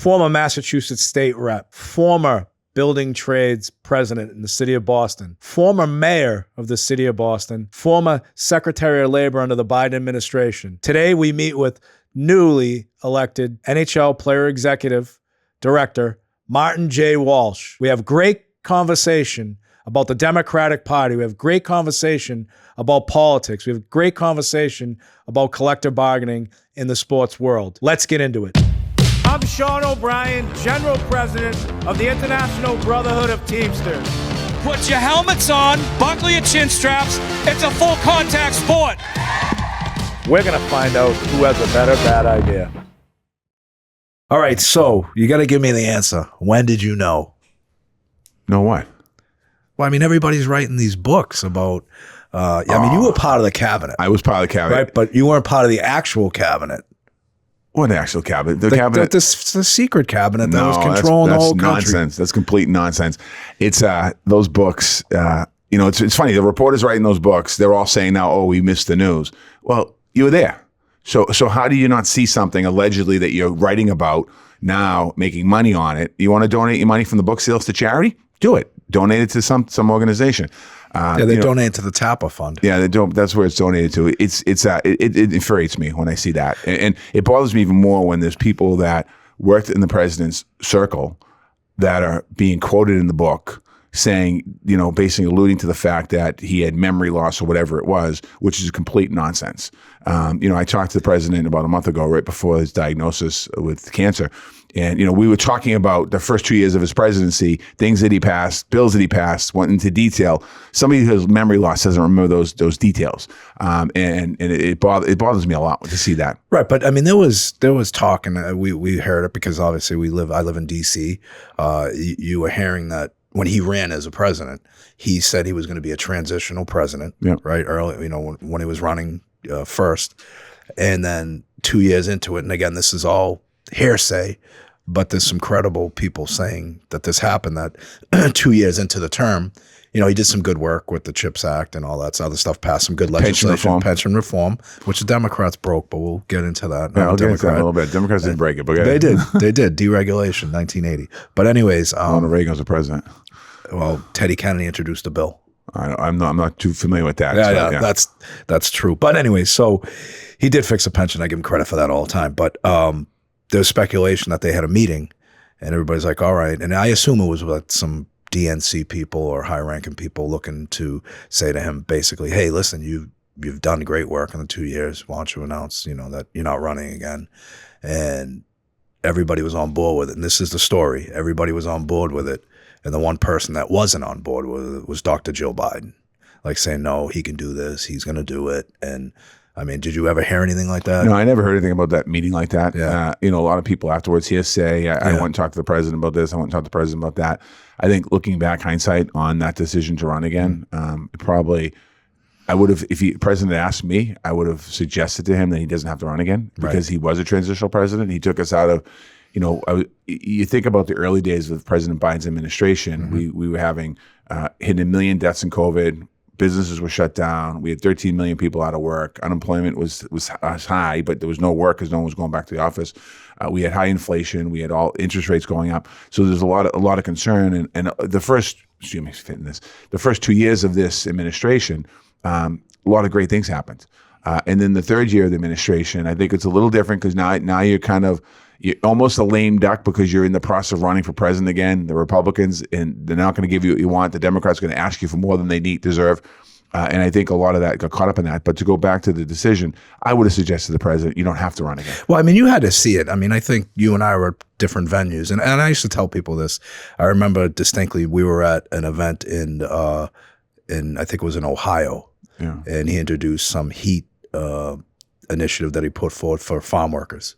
former Massachusetts state rep, former building trades president in the city of Boston, former mayor of the city of Boston, former secretary of labor under the Biden administration. Today, we meet with newly elected NHL player executive director, Marty J. Walsh. We have great conversation about the Democratic Party. We have great conversation about politics. We have great conversation about collective bargaining in the sports world. Let's get into it. I'm Sean O'Brien, General President of the International Brotherhood of Teamsters. Put your helmets on, buckle your chin straps. It's a full contact sport. We're going to find out who has a better bad idea. All right, so you got to give me the answer. When did you know? Know what? Well, I mean, everybody's writing these books about, I mean, you were part of the cabinet. I was part of the cabinet. Right, but you weren't part of the actual cabinet. What actual cabinet? The cabinet? The secret cabinet that was controlling the whole country. That's nonsense. That's complete nonsense. It's those books, you know, it's funny. The reporters writing those books, they're all saying now, oh, we missed the news. Well, you were there. So how do you not see something allegedly that you're writing about now, making money on it? You want to donate your money from the book sales to charity? Do it. Donate it to some organization. They donate to the Tapper Fund. Yeah, they don't. That's where it's donated to. It infuriates me when I see that, and it bothers me even more when there's people that worked in the president's circle that are being quoted in the book saying, you know, basically alluding to the fact that he had memory loss or whatever it was, which is complete nonsense. You know, I talked to the president about a month ago, right before his diagnosis with cancer. And, you know, we were talking about the first 2 years of his presidency, things that he passed, bills that he passed, went into detail. Somebody who has memory loss doesn't remember those details. And it bothers me a lot to see that. Right. But I mean, there was talk, and we heard it because obviously I live in DC. You were hearing that when he ran as a president, he said he was going to be a transitional president, right? Early, you know, when he was running first. And then 2 years into it, and again, this is all hearsay, but there's some credible people saying that this happened, that 2 years into the term, you know, he did some good work with the CHIPS Act and all that other stuff, passed some good legislation, pension reform, which the Democrats broke, but we'll get into that. Yeah, I'll get into that in a little bit. Democrats didn't break it, but they did. Deregulation, 1980. But anyways. Ronald Reagan was the president. Well, Teddy Kennedy introduced a bill. I'm not too familiar with that. Yeah, that's true. But anyway, so he did fix a pension. I give him credit for that all the time. But there's speculation that they had a meeting, and everybody's like, all right. And I assume it was with some DNC people or high-ranking people looking to say to him, basically, hey, listen, you've done great work in the 2 years. Why don't you announce, you know, that you're not running again? And everybody was on board with it. And this is the story. Everybody was on board with it. And the one person that wasn't on board with it was Dr. Joe Biden, like saying, no, he can do this. He's going to do it. And I mean, did you ever hear anything like that? No, I never heard anything about that meeting like that. Yeah. You know, a lot of people afterwards here say, I went and talked to the president about this. I went and talked to the president about that. I think looking back, hindsight on that decision to run again, probably I would have, if the president asked me, I would have suggested to him that he doesn't have to run again because he was a transitional president. He took us out of, you know, you think about the early days of President Biden's administration, we were having hitting 1 million deaths in COVID. Businesses were shut down. We had 13 million people out of work. Unemployment was high, but there was no work because no one was going back to the office. We had high inflation. We had all interest rates going up. So there's a lot of concern. And the first 2 years of this administration, a lot of great things happened. And then the third year of the administration, I think it's a little different because now you're almost a lame duck because you're in the process of running for president again. The Republicans, and they're not going to give you what you want. The Democrats are going to ask you for more than they deserve. And I think a lot of that got caught up in that. But to go back to the decision, I would have suggested to the president, you don't have to run again. Well, I mean, you had to see it. I mean, I think you and I were at different venues. And I used to tell people this. I remember distinctly we were at an event in I think it was in Ohio. Yeah. And he introduced some heat initiative that he put forward for farm workers.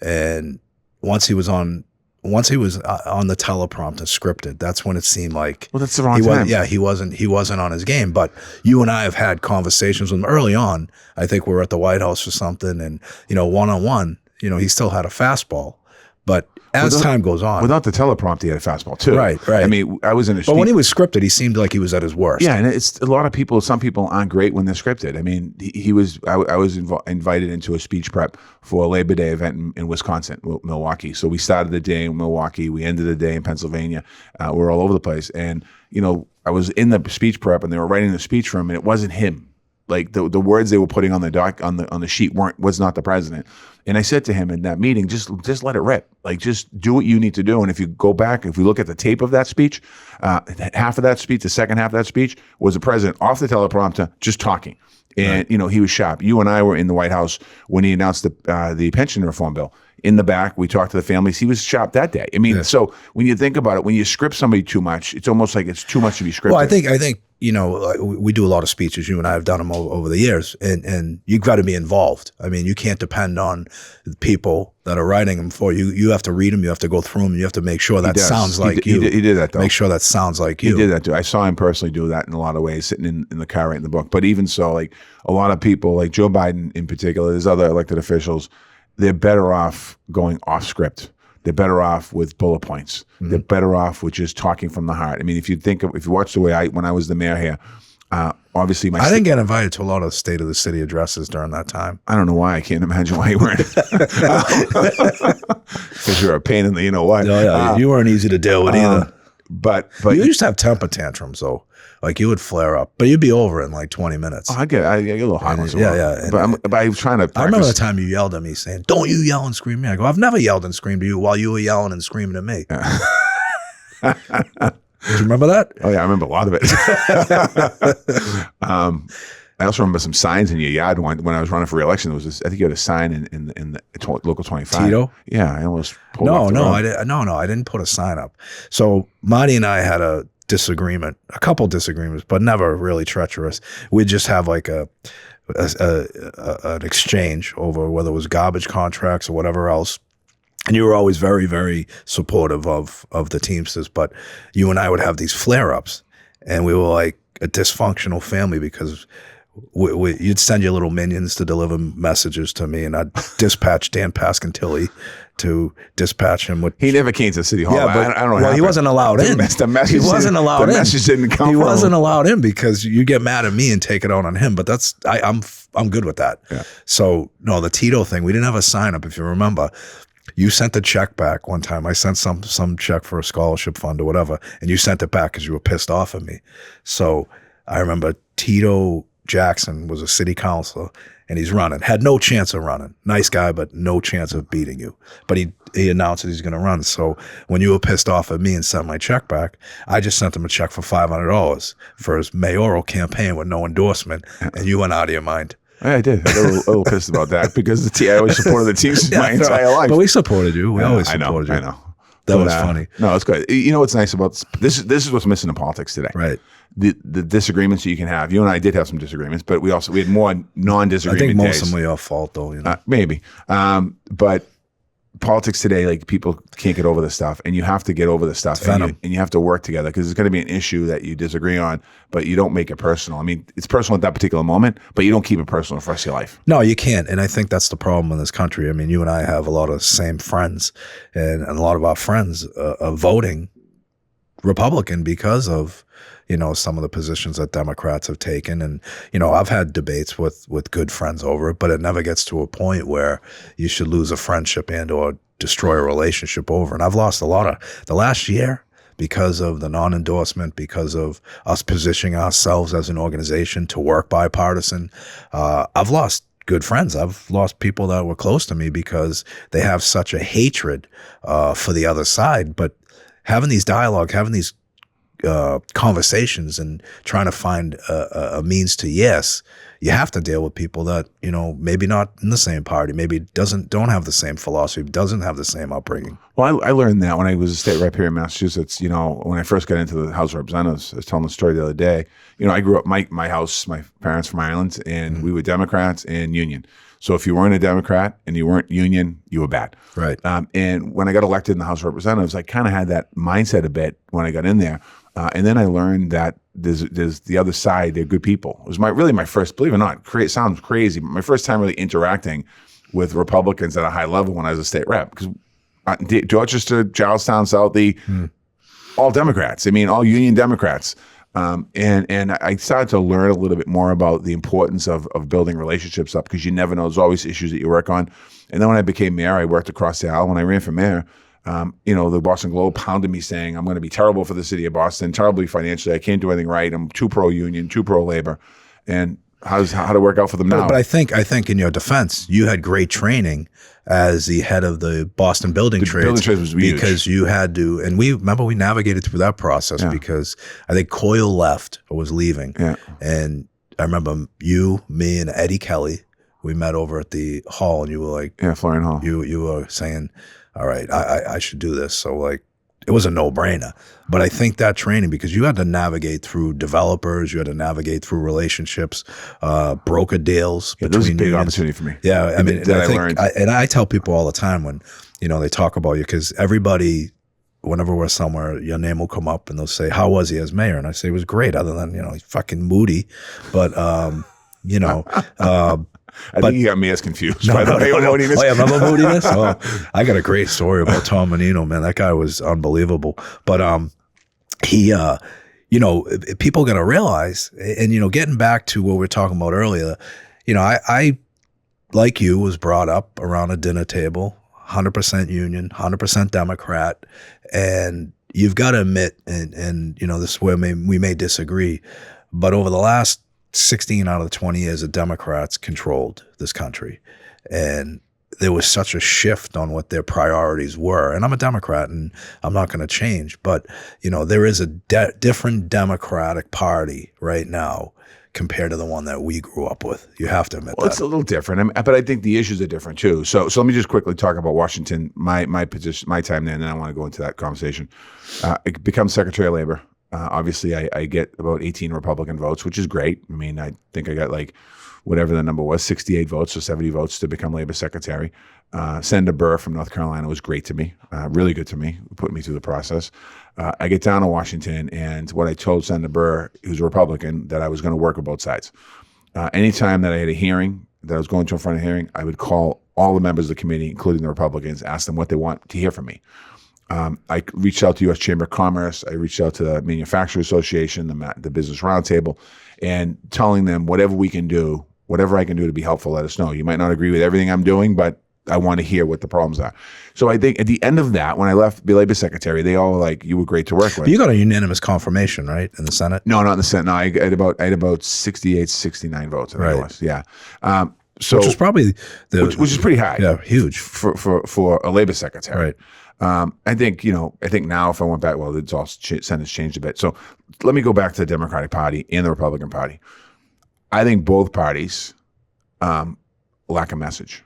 And once he was on the teleprompter scripted, that's when it seemed like, well, that's the wrong time. He wasn't on his game. But you and I have had conversations with him early on. I think we were at the White House or something, and you know, one-on-one, you know, he still had a fastball, But as time goes on, without the teleprompter, he had a fastball too. Right. I mean, I was in a. But when he was scripted, he seemed like he was at his worst. Yeah, and it's a lot of people. Some people aren't great when they're scripted. I mean, he was. I was invited into a speech prep for a Labor Day event in Wisconsin, Milwaukee. So we started the day in Milwaukee. We ended the day in Pennsylvania. We're all over the place, and I was in the speech prep, and they were writing the speech for him, and it wasn't him. Like the words they were putting on the sheet was not the president. And I said to him in that meeting, just let it rip. Like, just do what you need to do. And if you go back, if we look at the tape of that speech, half of that speech, the second half of that speech was the president off the teleprompter, just talking. And, he was sharp. You and I were in the White House when he announced the pension reform bill. In the back, we talked to the families. He was sharp that day. I mean, So when you think about it, when you script somebody too much, it's almost like it's too much to be scripted. Well, I think we do a lot of speeches. You and I have done them over the years, and you've got to be involved. I mean, you can't depend on the people that are writing them for you. You have to read them. You have to go through them. You have to make sure that sounds like you. He did that, though. Make sure that sounds like you. He did that, too. I saw him personally do that in a lot of ways, sitting in the car writing the book. But even so, like a lot of people, like Joe Biden in particular, there's other elected officials, they're better off going off script. They're better off with bullet points. Mm-hmm. They're better off with just talking from the heart. I mean, if you watch the way when I was the mayor here, obviously I didn't get invited to a lot of State of the City addresses during that time. I don't know why. I can't imagine why you weren't. Because you're a pain in the what. Oh, yeah. You weren't easy to deal with either. But you used to have temper tantrums, though. Like, you would flare up, but you'd be over in like 20 minutes. I get a little hot once in a while. Yeah. But I was trying to practice. I remember the time you yelled at me saying, "Don't you yell and scream at me." I go, "I've never yelled and screamed at you while you were yelling and screaming at me." Did you remember that? Oh, yeah, I remember a lot of it. I also remember some signs in your yard when I was running for re-election. There was I think you had a sign in the local 25. Tito? Yeah, I almost pulled I didn't put a sign up. So Marty and I had a couple disagreements, but never really treacherous. We'd just have like an exchange over whether it was garbage contracts or whatever else. And you were always very, very supportive of the Teamsters, but you and I would have these flare-ups, and we were like a dysfunctional family because you'd send your little minions to deliver messages to me, and I'd dispatch Dan Pascantilli to dispatch him with. He never came to City Hall. Yeah, but I don't know. Well, he wasn't allowed in. The message, he wasn't allowed in. The message didn't come. He wasn't allowed in because you get mad at me and take it out on him. But I'm good with that. Yeah. So no, the Tito thing, we didn't have a sign up. If you remember, you sent the check back one time. I sent some check for a scholarship fund or whatever, and you sent it back because you were pissed off at me. So I remember Tito Jackson was a city councilor, and he's running. Had no chance of running. Nice guy, but no chance of beating you. But he announced that he's going to run. So when you were pissed off at me and sent my check back, I just sent him a check for $500 for his mayoral campaign with no endorsement, and you went out of your mind. Yeah, I did. I got a little pissed about that because I always supported the Teamsters my entire life. But we supported you. We always supported you. I know. That was funny. No, it's good. You know what's nice about this is what's missing in politics today. Right. The disagreements that you can have. You and I did have some disagreements, but we had more non-disagreement days. I think most of them were your fault, though. Maybe. But politics today, like, people can't get over this stuff, and you have to get over this stuff, and you have to work together because it's going to be an issue that you disagree on, but you don't make it personal. I mean, it's personal at that particular moment, but you don't keep it personal for the rest of your life. No, you can't, and I think that's the problem in this country. I mean, you and I have a lot of same friends, and a lot of our friends are voting Republican because of some of the positions that Democrats have taken. And, I've had debates with good friends over it, but it never gets to a point where you should lose a friendship and or destroy a relationship over. And I've lost a lot of the last year because of the non-endorsement, because of us positioning ourselves as an organization to work bipartisan. I've lost good friends. I've lost people that were close to me because they have such a hatred for the other side. But having these dialogue, having these conversations and trying to find a means to yes, you have to deal with people that, maybe not in the same party, maybe don't have the same philosophy, doesn't have the same upbringing. Well, I learned that when I was a state rep here in Massachusetts, when I first got into the House of Representatives. I was telling the story the other day. I grew up, my house, my parents from Ireland, and we were Democrats and Union. So if you weren't a Democrat and you weren't Union, you were bad. Right. And when I got elected in the House of Representatives, I kind of had that mindset a bit when I got in there. And then I learned that there's the other side. They're good people. It was my first, believe it or not, sounds crazy, but my first time really interacting with Republicans at a high level when I was a state rep. Because Dorchester, Charlestown, Southie, all Democrats. I mean, all union Democrats. And I started to learn a little bit more about the importance of building relationships up, because you never know. There's always issues that you work on. And then when I became mayor, I worked across the aisle. When I ran for mayor, the Boston Globe pounded me saying, I'm going to be terrible for the city of Boston, terribly financially. I can't do anything right. I'm too pro-union, too pro-labor. And how to work out for them now? But I think in your defense, you had great training as the head of the Boston Building Trades. Building Trades was huge. Because you had to, and we navigated through that process because I think Coyle left or was leaving. Yeah. And I remember you, me, and Eddie Kelly, we met over at the hall, and you were like, Florian Hall. You were saying, all right, I should do this. So like, it was a no-brainer. But I think that training, because you had to navigate through developers, you had to navigate through relationships, broker deals. That was a big opportunity for me. Yeah, I mean, I learned. I tell people all the time when, they talk about you, because everybody, whenever we're somewhere, your name will come up and they'll say, how was he as mayor? And I say, it was great, other than, he's fucking moody. But, I think you got me as confused. No. Moodiness. Oh, yeah, remember moodiness? Oh, I got a great story about Tom Menino, man. That guy was unbelievable. But he, people got to realize, and, getting back to what we were talking about earlier, I, like you, was brought up around a dinner table, 100% union, 100% Democrat. And you've got to admit, and this is where we may disagree, but over the last 16 out of the 20 years, the Democrats controlled this country. And there was such a shift on what their priorities were. And I'm a Democrat, and I'm not going to change. But, there is a different Democratic Party right now compared to the one that we grew up with. You have to admit that. It's a little different. But I think the issues are different, too. So let me just quickly talk about Washington, my position, my time there, and then I want to go into that conversation. Become Secretary of Labor. Obviously, I get about 18 Republican votes, which is great. I mean, I think I got whatever the number was, 68 votes or 70 votes to become Labor Secretary. Senator Burr from North Carolina was great to me, really good to me, put me through the process. I get down to Washington, and what I told Senator Burr, who's a Republican, that I was going to work with both sides. Anytime that I had a hearing, that I was going to in front of a hearing, I would call all the members of the committee, including the Republicans, ask them what they want to hear from me. I reached out to U.S. Chamber of Commerce. I reached out to the Manufacturers Association, the Business Roundtable, and telling them whatever I can do to be helpful, let us know. You might not agree with everything I'm doing, but I want to hear what the problems are. So I think at the end of that, when I left the Labor Secretary, they all were like, you were great to work with. But you got a unanimous confirmation, right, in the Senate? No, not in the Senate. No, I had about 68, 69 votes. I think it was. Yeah. So which was probably which is pretty high. Yeah, huge for a Labor Secretary. Right. I think now if I went back, well, it's all Senate's changed a bit. So let me go back to the Democratic Party and the Republican Party. I think both parties lack a message.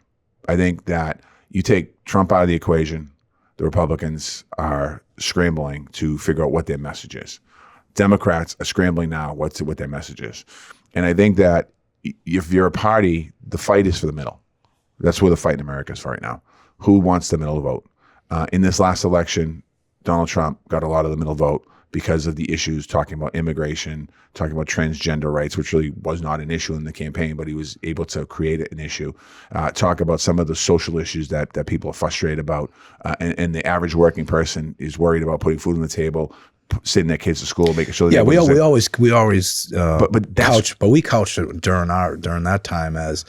I think that you take Trump out of the equation, the Republicans are scrambling to figure out what their message is. Democrats are scrambling now what their message is. And I think that if you're a party, the fight is for the middle. That's where the fight in America is for right now. Who wants the middle vote? In this last election, Donald Trump got a lot of the middle vote because of the issues talking about immigration, talking about transgender rights, which really was not an issue in the campaign, but he was able to create an issue. Talk about some of the social issues that people are frustrated about, and the average working person is worried about putting food on the table, sending their kids to school, making sure. Yeah, we always we couched it during that time as,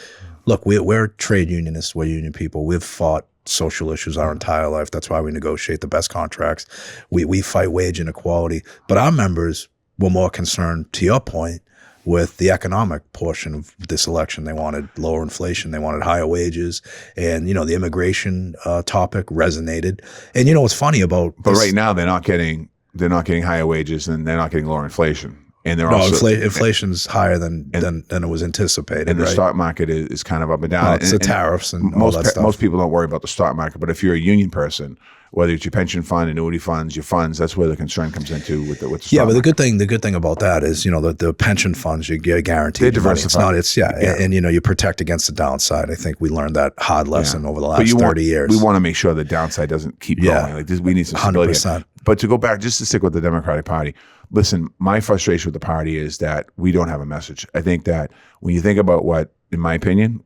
look, we're trade unionists, we're union people, we've fought social issues our entire life. That's why we negotiate the best contracts. We fight wage inequality. But our members were more concerned, to your point, with the economic portion of this election. They wanted lower inflation. They wanted higher wages. And, the immigration topic resonated. And what's funny about But right now they're not getting higher wages and they're not getting lower inflation. And they're inflation's higher than it was anticipated. And the stock market is kind of up and down. It's the tariffs and all that stuff. Most people don't worry about the stock market, but if you're a union person, whether it's your pension fund, annuity funds, your funds, that's where the concern comes into with the stock but market. the good thing about that is, the pension funds, you get guaranteed. They diversify. And you protect against the downside. I think we learned that hard lesson over the last 30 years. We want to make sure the downside doesn't keep going. We need some stability. 100%. But to go back, just to stick with the Democratic Party, listen, my frustration with the party is that we don't have a message. I think that when you think about in my opinion,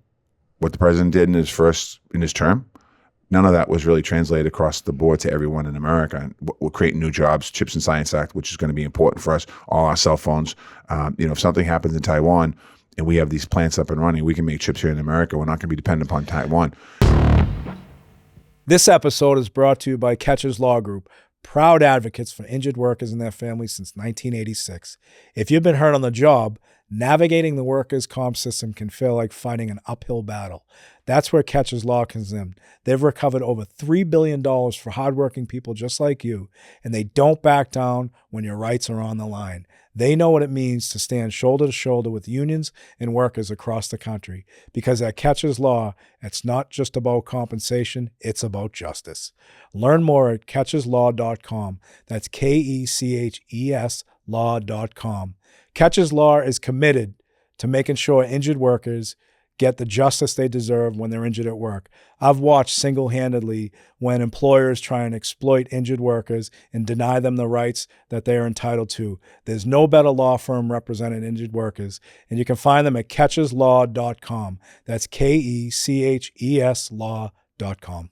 what the president did in his term, none of that was really translated across the board to everyone in America. And we're creating new jobs, Chips and Science Act, which is going to be important for us, all our cell phones. If something happens in Taiwan and we have these plants up and running, we can make chips here in America. We're not going to be dependent upon Taiwan. This episode is brought to you by Catcher's Law Group, proud advocates for injured workers and their families since 1986. If you've been hurt on the job, navigating the workers' comp system can feel like fighting an uphill battle. That's where Catcher's Law comes in. They've recovered over $3 billion for hardworking people just like you, and they don't back down when your rights are on the line. They know what it means to stand shoulder to shoulder with unions and workers across the country. Because at Catcher's Law, it's not just about compensation, it's about justice. Learn more at catcherslaw.com. That's KECHES law.com. Catcher's Law is committed to making sure injured workers get the justice they deserve when they're injured at work. I've watched single-handedly when employers try and exploit injured workers and deny them the rights that they are entitled to. There's no better law firm representing injured workers, and you can find them at catcherslaw.com. That's KECHES law.com.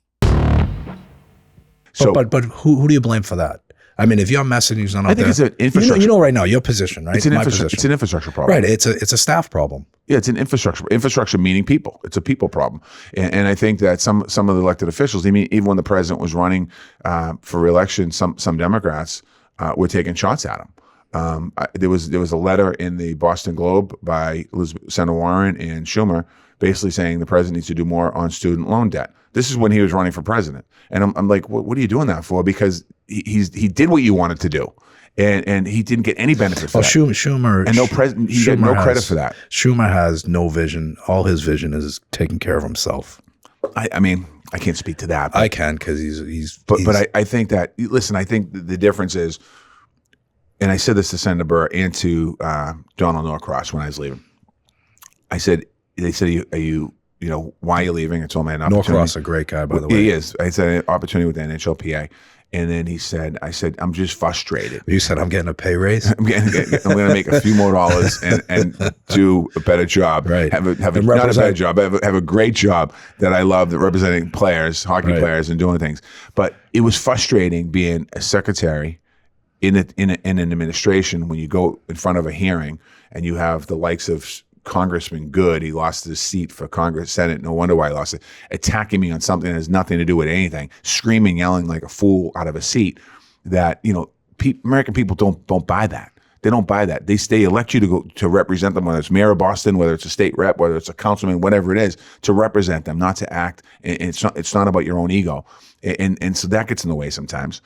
So, But who do you blame for that? I mean, if your messaging is not out I think there, it's an infrastructure. You know right now, your position, right? It's an My infrastructure. position. It's an infrastructure problem. Right. It's a staff problem. Yeah, it's an infrastructure. Infrastructure meaning people. It's a people problem, and I think that some of the elected officials, even when the president was running for re-election, some Democrats were taking shots at him. There was a letter in the Boston Globe by Senator Warren and Schumer, basically saying the president needs to do more on student loan debt. This is when he was running for president, and I'm like, what are you doing that for? Because he did what you wanted to do. And he didn't get any benefit for that. Schumer And he got no credit for that. Schumer has no vision. All his vision is taking care of himself. I mean, I can't speak to that. I can because he's. But I think that, listen, I think the difference is, and I said this to Senator Burr and to Donald Norcross when I was leaving. They said, why are you leaving? I told him I had an opportunity. Norcross a great guy, by the way. He is. I said, an opportunity with the NHLPA. And then I said, I'm just frustrated. You said, I'm getting a pay raise? I'm going to make a few more dollars and do a better job. Right. Have a not a better job, have a great job that I love, representing players, hockey players, and doing things. But it was frustrating being a secretary in an administration when you go in front of a hearing and you have the likes of Congressman Good, he lost his seat for Congress, Senate, no wonder why he lost it, attacking me on something that has nothing to do with anything, screaming, yelling like a fool out of a seat, that, American people don't buy that. They don't buy that. They elect you to represent them, whether it's mayor of Boston, whether it's a state rep, whether it's a councilman, whatever it is, to represent them, not to act. And it's not about your own ego. And so that gets in the way sometimes.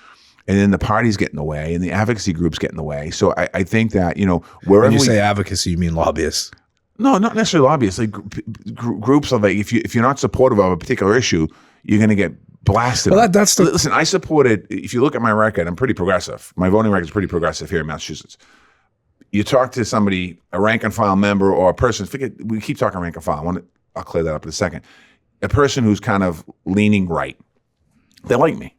And then the parties get in the way and the advocacy groups get in the way. So I think that, wherever when you say advocacy, you mean lobbyists. No, not necessarily lobbyists. Like groups of if you're not supportive of a particular issue, you're going to get blasted. Well, that's the listen. I supported. If you look at my record, I'm pretty progressive. My voting record is pretty progressive here in Massachusetts. You talk to somebody, a rank and file member, or a person. We keep talking rank and file. I'll clear that up in a second. A person who's kind of leaning right. They like me.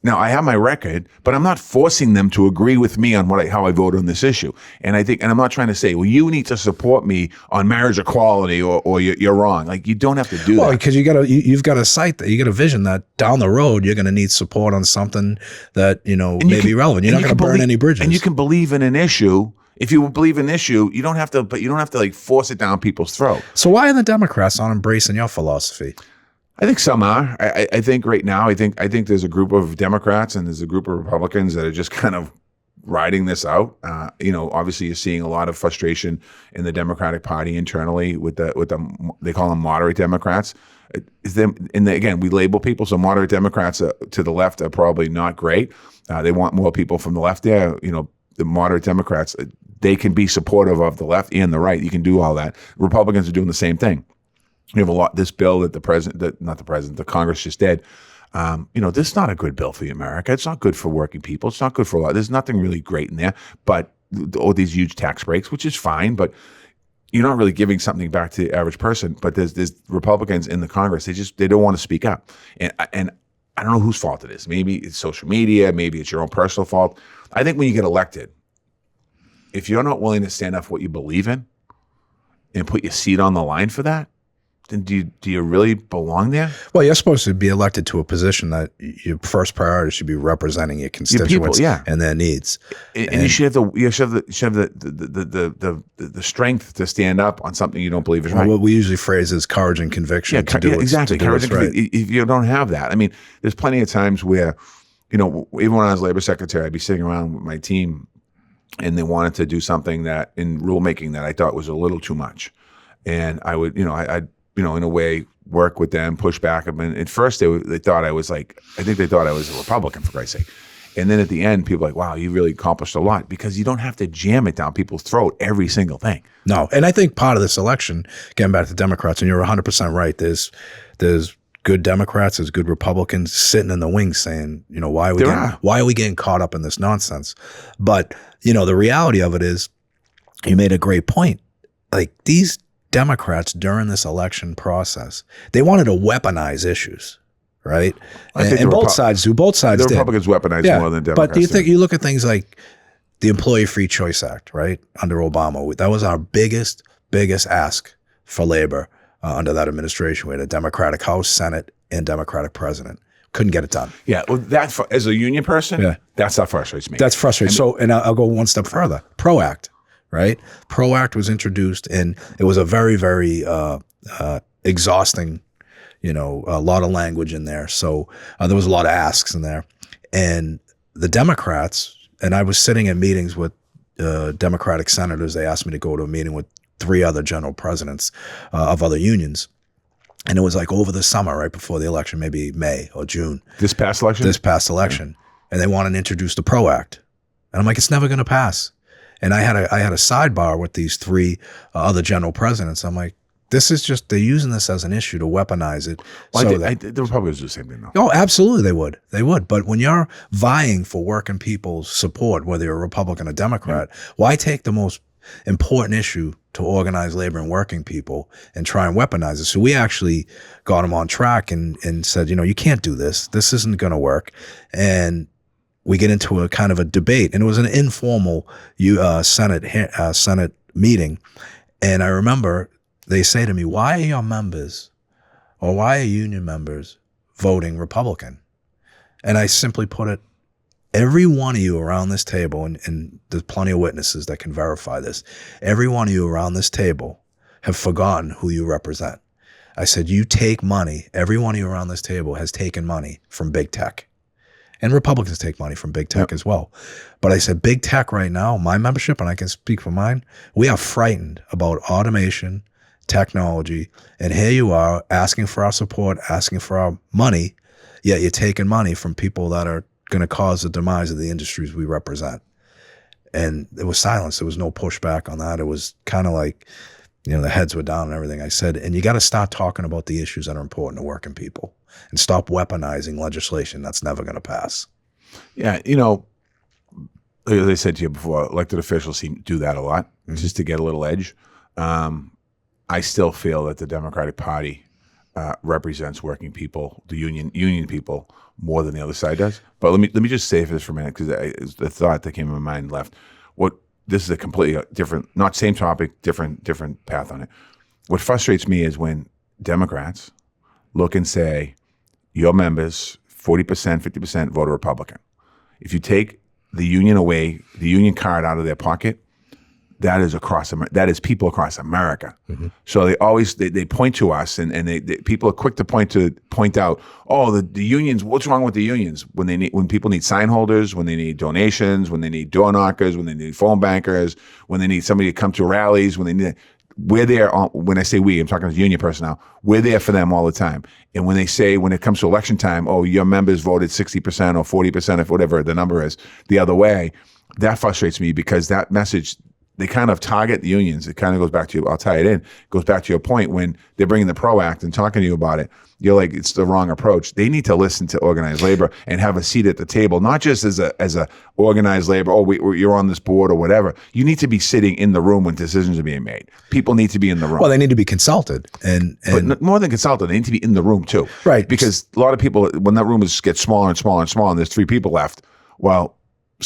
Now, I have my record, but I'm not forcing them to agree with me on how I vote on this issue. And I'm not trying to say, well, you need to support me on marriage equality or you're wrong. Like, you don't have to do that. Well, because you've got a sight that you got a vision that down the road you're going to need support on something that may be relevant. You're not going to burn any bridges. And you can believe in an issue. If you believe in an issue, you don't have to like force it down people's throat. So why are the Democrats not embracing your philosophy? I think some are. I think right now, I think there's a group of Democrats and there's a group of Republicans that are just kind of riding this out. Obviously you're seeing a lot of frustration in the Democratic Party internally with the they call them moderate Democrats. Again, we label people, so moderate Democrats to the left are probably not great. They want more people from the left there. The moderate Democrats, they can be supportive of the left and the right. You can do all that. Republicans are doing the same thing. You have this bill that the Congress just did. This is not a good bill for America. It's not good for working people. It's not good for a lot. There's nothing really great in there, but all these huge tax breaks, which is fine, but you're not really giving something back to the average person. But there's Republicans in the Congress. They don't want to speak up. And I don't know whose fault it is. Maybe it's social media. Maybe it's your own personal fault. I think when you get elected, if you're not willing to stand up for what you believe in and put your seat on the line for that, do you really belong there? Well, you're supposed to be elected to a position that your first priority should be representing your constituents and their needs. And you should have the strength to stand up on something you don't believe is right. What we usually phrase as courage and conviction. Exactly. Courage and conviction. If you don't have that, I mean, there's plenty of times where, even when I was labor secretary, I'd be sitting around with my team, and they wanted to do something that in rulemaking that I thought was a little too much, and I would, I'd in a way, work with them, push back. And at first, they thought I was a Republican, for Christ's sake. And then at the end, people were like, wow, you really accomplished a lot, because you don't have to jam it down people's throat every single thing. No. And I think part of this election, getting back to Democrats, and you're 100% right, there's good Democrats, there's good Republicans sitting in the wings saying, why are we getting caught up in this nonsense? But, the reality of it is, you made a great point. Like, these Democrats during this election process, they wanted to weaponize issues, right? And both sides do. Both sides did. The Republicans weaponized more than Democrats. But do you think you look at things like the Employee Free Choice Act, right? Under Obama, that was our biggest ask for labor under that administration. We had a Democratic House, Senate, and Democratic president. Couldn't get it done. Yeah, well, as a union person, that's what frustrates me. That's frustrating. So, and I'll go one step further. PRO Act. Right? PRO Act was introduced, and it was a very, very exhausting, a lot of language in there. So there was a lot of asks in there. And the Democrats, and I was sitting at meetings with Democratic senators. They asked me to go to a meeting with 3 other general presidents of other unions. And it was like over the summer, right before the election, maybe May or June. This past election? This past election. Yeah. And they wanted to introduce the PRO Act. And I'm like, it's never going to pass. And I had a sidebar with these 3 other general presidents. I'm like, this is just, they're using this as an issue to weaponize it. Well, the Republicans do the same thing, though. Oh, absolutely, they would. They would. But when you're vying for working people's support, whether you're a Republican or Democrat, why take the most important issue to organize labor and working people and try and weaponize it? So we actually got them on track and said, you can't do this. This isn't going to work. And we get into a kind of a debate, and it was an informal Senate meeting. And I remember they say to me, why are your members, or why are union members voting Republican? And I simply put it, every one of you around this table, and there's plenty of witnesses that can verify this, every one of you around this table have forgotten who you represent. I said, you take money, every one of you around this table has taken money from big tech. And Republicans take money from big tech as well. But I said, big tech right now, my membership, and I can speak for mine, we are frightened about automation, technology, and here you are asking for our support, asking for our money, yet you're taking money from people that are going to cause the demise of the industries we represent. And there was silence. There was no pushback on that. It was kind of like, the heads were down and everything. I said, and you got to start talking about the issues that are important to working people. And stop weaponizing legislation that's never going to pass. Yeah, as I said to you before, elected officials seem to do that a lot, just to get a little edge. I still feel that the Democratic Party represents working people, the union people, more than the other side does. But let me just say this for a minute, because the thought that came in my mind left. This is a completely different, not same topic, different path on it. What frustrates me is when Democrats look and say, your members, 40%, 50% vote Republican. If you take the union away, the union card out of their pocket, that is people across America. Mm-hmm. So they always they point to us, and people are quick to point out, oh, the unions. What's wrong with the unions? When people need sign holders, when they need donations, when they need door knockers, when they need phone bankers, when they need somebody to come to rallies, we're there. When I say we, I'm talking to union personnel. We're there for them all the time. And when it comes to election time, oh, your members voted 60% or 40%, if whatever the number is, the other way, that frustrates me, because that message, they kind of target the unions. It kind of goes back to I'll tie it in, goes back to your point when they're bringing the PRO Act and talking to you about it. You're like, it's the wrong approach. They need to listen to organized labor and have a seat at the table, not just as a organized labor, you're on this board or whatever. You need to be sitting in the room when decisions are being made. People need to be in the room. Well, they need to be consulted. But more than consulted, they need to be in the room too. Right. Because a lot of people, when that room gets smaller and smaller and smaller and there's 3 people left, well,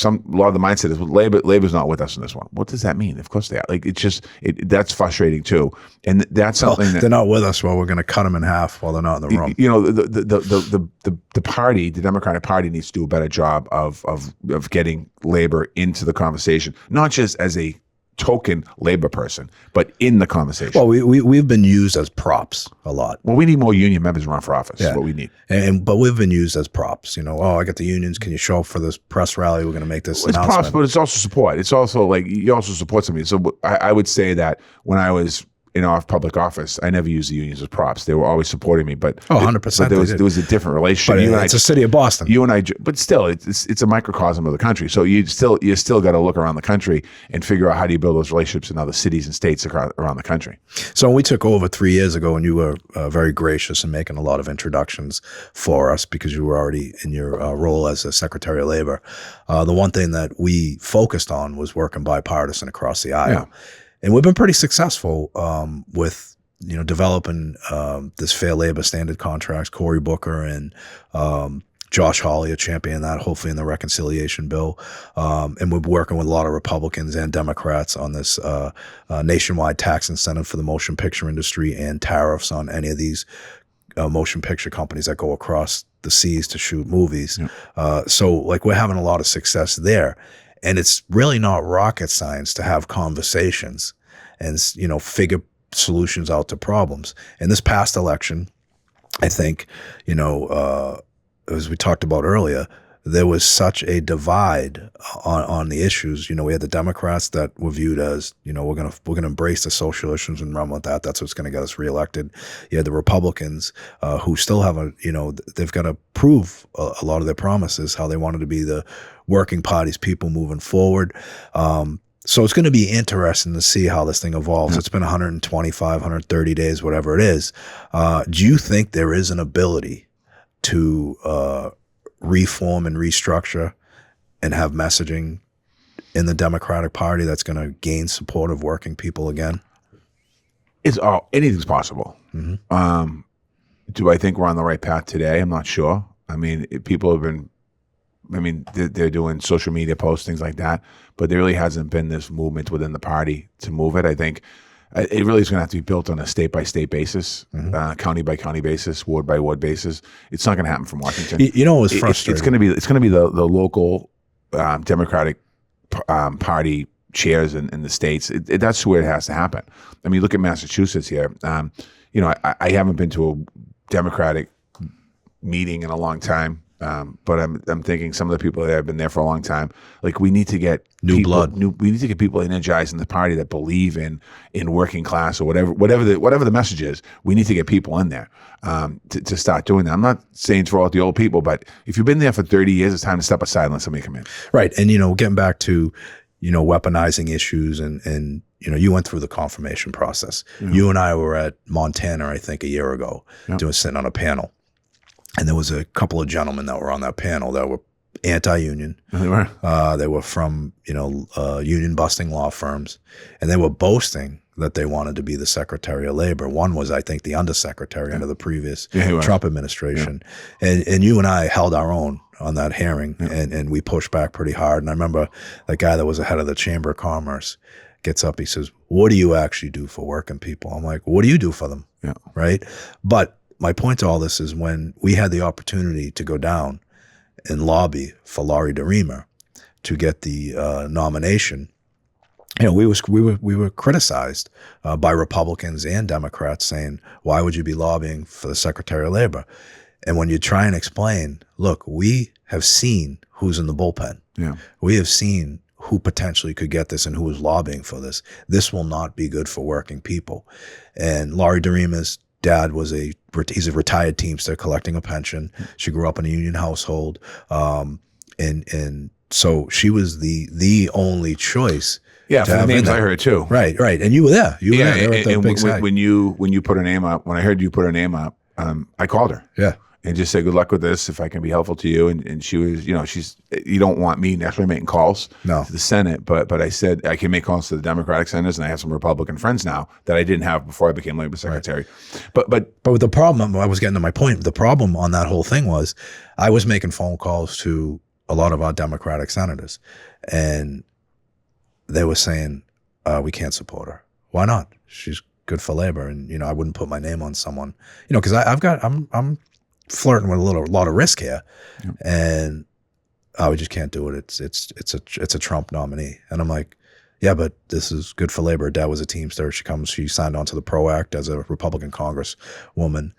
a lot of the mindset is, well, Labor's not with us in this one. What does that mean? Of course they are. Like, it's just, that's frustrating too. And that's something that they're not with us. Well, we're going to cut them in half while they're not in the room. You know, the party, the Democratic Party, needs to do a better job of getting labor into the conversation, not just as a token labor person, but in the conversation. Well, we've been used as props a lot. Well, we need more union members run for office. Yeah. Is what we need. But we've been used as props. You know, I got the unions. Can you show up for this press rally? We're going to make this announcement. It's props, but it's also support. It's also like, you also support somebody. So I would say that when I was in public office, I never used the unions as props. They were always supporting me, but 100%. But there was a different relationship. But it's a city of Boston. You and I, but still, it's a microcosm of the country. So you still got to look around the country and figure out how do you build those relationships in other cities and states around the country. So when we took over 3 years ago, and you were very gracious in making a lot of introductions for us because you were already in your role as a Secretary of Labor, the one thing that we focused on was working bipartisan across the aisle. Yeah. And we've been pretty successful with, you know, developing this fair labor standard contracts. Cory Booker and Josh Hawley are championing that, hopefully in the reconciliation bill. And we're working with a lot of Republicans and Democrats on this nationwide tax incentive for the motion picture industry and tariffs on any of these motion picture companies that go across the seas to shoot movies. Yeah. So like we're having a lot of success there. And it's really not rocket science to have conversations and, you know, figure solutions out to problems. In this past election, I think, you know, as we talked about earlier, there was such a divide on the issues. You know, we had the Democrats that were viewed as, you know, we're gonna embrace the social issues and run with that. That's what's going to get us reelected. You had the Republicans who still have they've got to prove a lot of their promises, how they wanted to be the working party's people moving forward. So it's going to be interesting to see how this thing evolves. It's been 125, 130 days, whatever it is. Do you think there is an ability to reform and restructure and have messaging in the Democratic Party that's going to gain support of working people again? Anything's possible. Mm-hmm. Do I think we're on the right path today? I'm not sure. I mean, people have been, they're doing social media posts, things like that, but there really hasn't been this movement within the party to move it. I think it really is going to have to be built on a state-by-state basis, mm-hmm. County-by-county basis, ward-by-ward basis. It's not going to happen from Washington. You know, it's frustrating. It's going to be the local Democratic Party chairs in the states. That's where it has to happen. I mean, look at Massachusetts here. You know, I haven't been to a Democratic meeting in a long time. But I'm thinking some of the people that have been there for a long time, like we need to get new blood. We need to get people energized in the party that believe in working class or whatever the message is. We need to get people in there to start doing that. I'm not saying throw out the old people, but if you've been there for 30 years, it's time to step aside and let somebody come in. Right, and you know, getting back to weaponizing issues and you went through the confirmation process. Yeah. You and I were at Montana, I think, a year ago, sitting on a panel. And there was a couple of gentlemen that were on that panel that were anti-union. They were. They were from, union-busting law firms. And they were boasting that they wanted to be the Secretary of Labor. One was, I think, the undersecretary under the previous Trump administration. Yeah. And you and I held our own on that hearing, and we pushed back pretty hard. And I remember that guy that was the head of the Chamber of Commerce gets up, he says, "What do you actually do for working people?" I'm like, "What do you do for them?" Yeah. Right? But my point to all this is when we had the opportunity to go down and lobby for Laurie DeRemer to get the nomination, we were criticized by Republicans and Democrats saying, "Why would you be lobbying for the Secretary of Labor?" And when you try and explain, look, we have seen who's in the bullpen. Yeah. We have seen who potentially could get this and who is lobbying for this. This will not be good for working people. And Laurie DeRemer's dad he's a retired Teamster collecting a pension. She grew up in a union household. And so she was the only choice. Yeah, for the names I heard too. Right. And you were there. You were there at the big site. When you put her name up, when I heard you put her name up, I called her. Yeah. And just said, good luck with this, if I can be helpful to you. And she was, you don't want me necessarily making calls to the Senate, but I said I can make calls to the Democratic senators, and I have some Republican friends now that I didn't have before I became Labor Secretary. Right. But with the problem, I was getting to my point, the problem on that whole thing was I was making phone calls to a lot of our Democratic senators, and they were saying, we can't support her. Why not? She's good for labor. And, I wouldn't put my name on someone, because I'm flirting with a lot of risk here. Yep. And we just can't do it. It's a Trump nominee. And I'm like, yeah, but this is good for labor. Her dad was a Teamster. She signed on to the PRO Act as a Republican Congresswoman.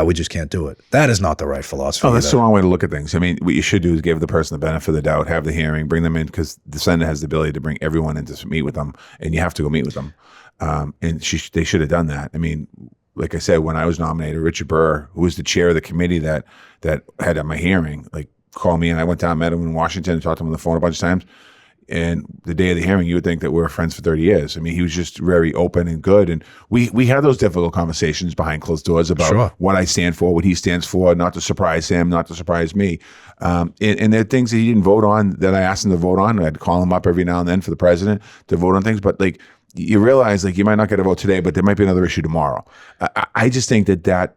We just can't do it. That is not the right philosophy. Oh, that's the wrong way to look at things. I mean, what you should do is give the person the benefit of the doubt, have the hearing, bring them in, because the Senate has the ability to bring everyone in to meet with them, and you have to go meet with them. And they should have done that. I mean, like I said, when I was nominated, Richard Burr, who was the chair of the committee that had my hearing, like called me, and I went down, met him in Washington, and talked to him on the phone a bunch of times. And the day of the hearing, you would think that we were friends for 30 years. I mean, he was just very open and good. And we had those difficult conversations behind closed doors about what I stand for, what he stands for, not to surprise him, not to surprise me. And there are things that he didn't vote on that I asked him to vote on. I'd call him up every now and then for the president to vote on things. But like, you realize, like, you might not get a vote today, but there might be another issue tomorrow. I just think that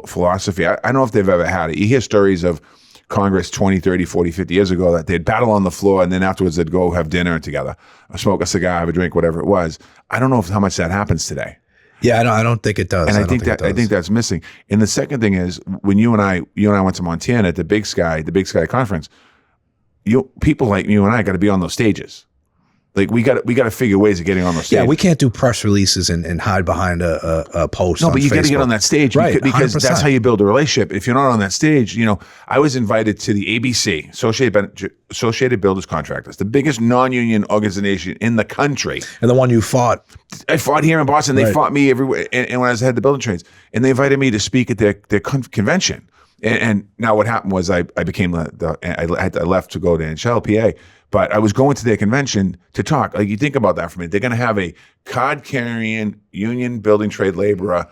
philosophy, I don't know if they've ever had it. You hear stories of Congress 20, 30, 40, 50 years ago that they'd battle on the floor, and then afterwards they'd go have dinner together, smoke a cigar, have a drink, whatever it was. I don't know how much that happens today. Yeah, I don't think it does. And I think that's missing. And the second thing is, when you and I went to Montana at the Big Sky Conference, people like you and I got to be on those stages. Like, we got to figure ways of getting on those stages. Yeah, we can't do press releases and hide behind a post. No, but you got to get on that stage, right? Because 100%. that's how you build a relationship. If you're not on that stage, I was invited to the ABC, Associated Builders Contractors, the biggest non-union organization in the country. And the one you fought. I fought here in Boston. They fought me everywhere. And when I was head of the building trades, and they invited me to speak at their convention. And now what happened was I became I left to go to NHL, PA. But I was going to their convention to talk. Like, you think about that for me. They're going to have a card-carrying union building trade laborer,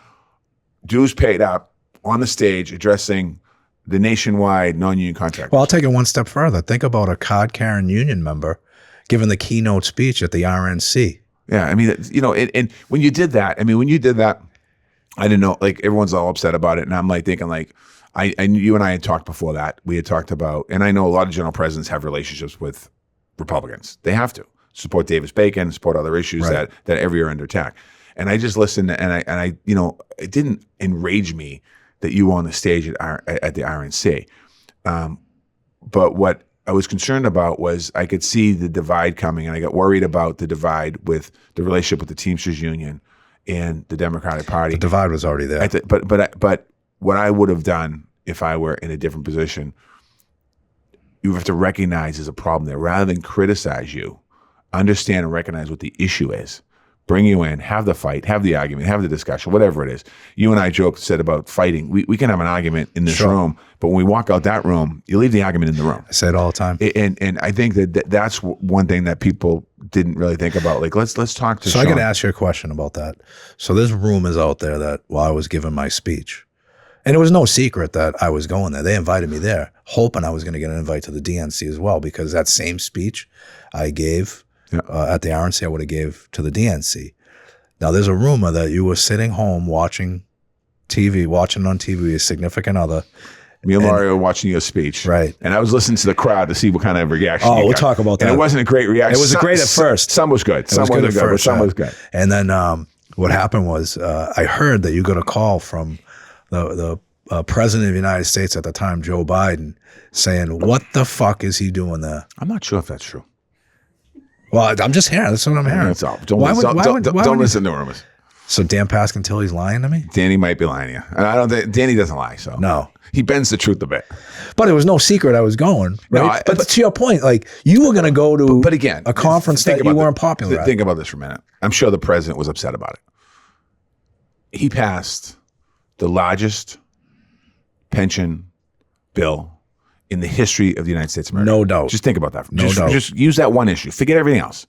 dues paid up, on the stage addressing the nationwide non-union contractors. Well, I'll take it one step further. Think about a card-carrying union member giving the keynote speech at the RNC. Yeah, I mean, and when you did that, I didn't know, like, everyone's all upset about it. And I'm like thinking, like, you and I had talked before that. We had talked about, and I know a lot of general presidents have relationships with Republicans. They have to support Davis-Bacon, support other issues that every year are under attack. And I just listened, and I it didn't enrage me that you were on the stage at the RNC. But what I was concerned about was I could see the divide coming, and I got worried about the divide with the relationship with the Teamsters Union and the Democratic Party. The divide was already there. But what I would have done if I were in a different position, you have to recognize there's a problem there. Rather than criticize you, understand and recognize what the issue is. Bring you in, have the fight, have the argument, have the discussion, whatever it is. You and I said about fighting. We can have an argument in this room, but when we walk out that room, you leave the argument in the room. I say it all the time. And I think that's one thing that people didn't really think about. Like, let's talk to Sean. So I got to ask you a question about that. So there's rumors out there that while I was giving my speech, and it was no secret that I was going there. They invited me there, hoping I was going to get an invite to the DNC as well, because that same speech I gave at the RNC, I would have gave to the DNC. Now, there's a rumor that you were sitting home watching on TV, with your significant other. Me and Laurie were watching your speech. Right. And I was listening to the crowd to see what kind of reaction we'll talk about that. And it wasn't a great reaction. It was great at first. Some was good. Some wasn't good, but some was good. And then what happened was I heard that you got a call from the president of the United States at the time, Joe Biden, saying, what the fuck is he doing there? I'm not sure if that's true. Well, I'm just hearing. That's what I'm hearing. That's all. Don't listen to rumors. So Dan Pasquintilli's lying to me? Danny might be lying to you. And I don't think Danny doesn't lie. So no, he bends the truth a bit. But it was no secret I was going. Right? No, but to your point, like, you were going to go to but again, a conference that you weren't popular at. Think about this for a minute. I'm sure the president was upset about it. He passed the largest pension bill in the history of the United States of America. No doubt. Just think about that. No doubt. Just use that one issue. Forget everything else.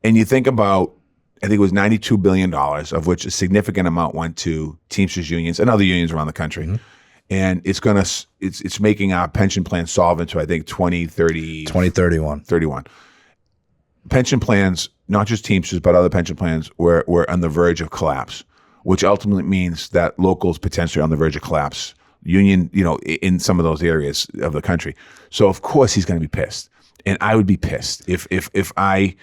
And you think about, I think it was $92 billion, of which a significant amount went to Teamsters unions and other unions around the country. Mm-hmm. And it's making our pension plan solvent to, I think, 2031. Pension plans, not just Teamsters, but other pension plans were on the verge of collapse, which ultimately means that locals potentially are on the verge of collapse. union, in some of those areas of the country. So of course he's going to be pissed. And I would be pissed if I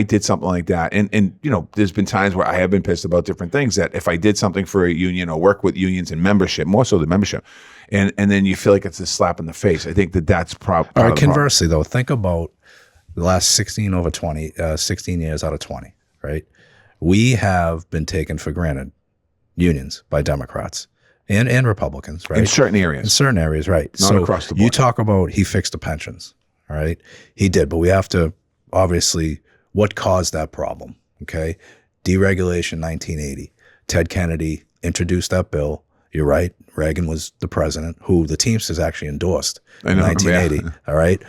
did something like that. And there's been times where I have been pissed about different things, that if I did something for a union or work with unions and membership, more so the membership, and then you feel like it's a slap in the face. I think that's probably. All right. Conversely, though, think about the last 16 years out of 20. Right, we have been taken for granted, unions, by Democrats and Republicans. Right, in certain areas. In certain areas, right. Not across the board. You talk about he fixed the pensions. All right. He did, but we have to, obviously, what caused that problem? Okay. Deregulation 1980. Ted Kennedy introduced that bill. You're right. Reagan was the president, who the Teamsters actually endorsed in 1980. Yeah. All right.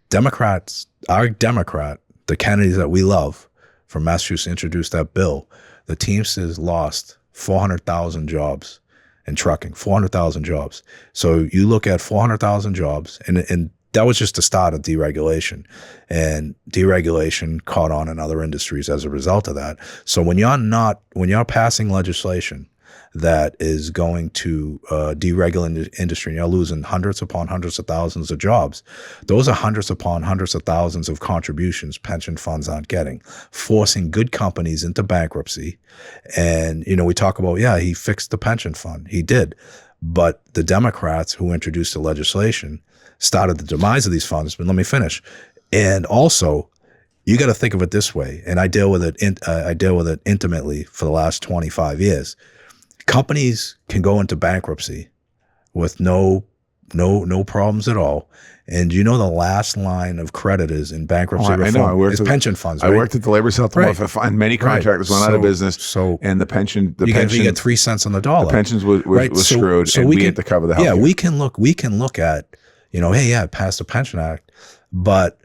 Democrats, our Democrat, the Kennedys that we love from Massachusetts introduced that bill. The Teamsters lost 400,000 jobs in trucking, 400,000 jobs. So you look at 400,000 jobs, and that was just the start of deregulation. And deregulation caught on in other industries as a result of that. So when you're passing legislation that is going to deregulate industry, and you're losing hundreds upon hundreds of thousands of jobs, those are hundreds upon hundreds of thousands of contributions pension funds aren't getting, forcing good companies into bankruptcy. And, we talk about, he fixed the pension fund. He did. But the Democrats who introduced the legislation started the demise of these funds. But let me finish. And also, you got to think of it this way, and I deal with it intimately for the last 25 years. Companies can go into bankruptcy with no problems at all. And the last line of creditors in bankruptcy reform is pension funds. Right? I worked at the Labor Health and many contractors went out of business. And the pension, you get 3 cents on the dollar. The pensions was screwed, and we had to cover the health. Yeah, we can look at, passed the Pension Act, but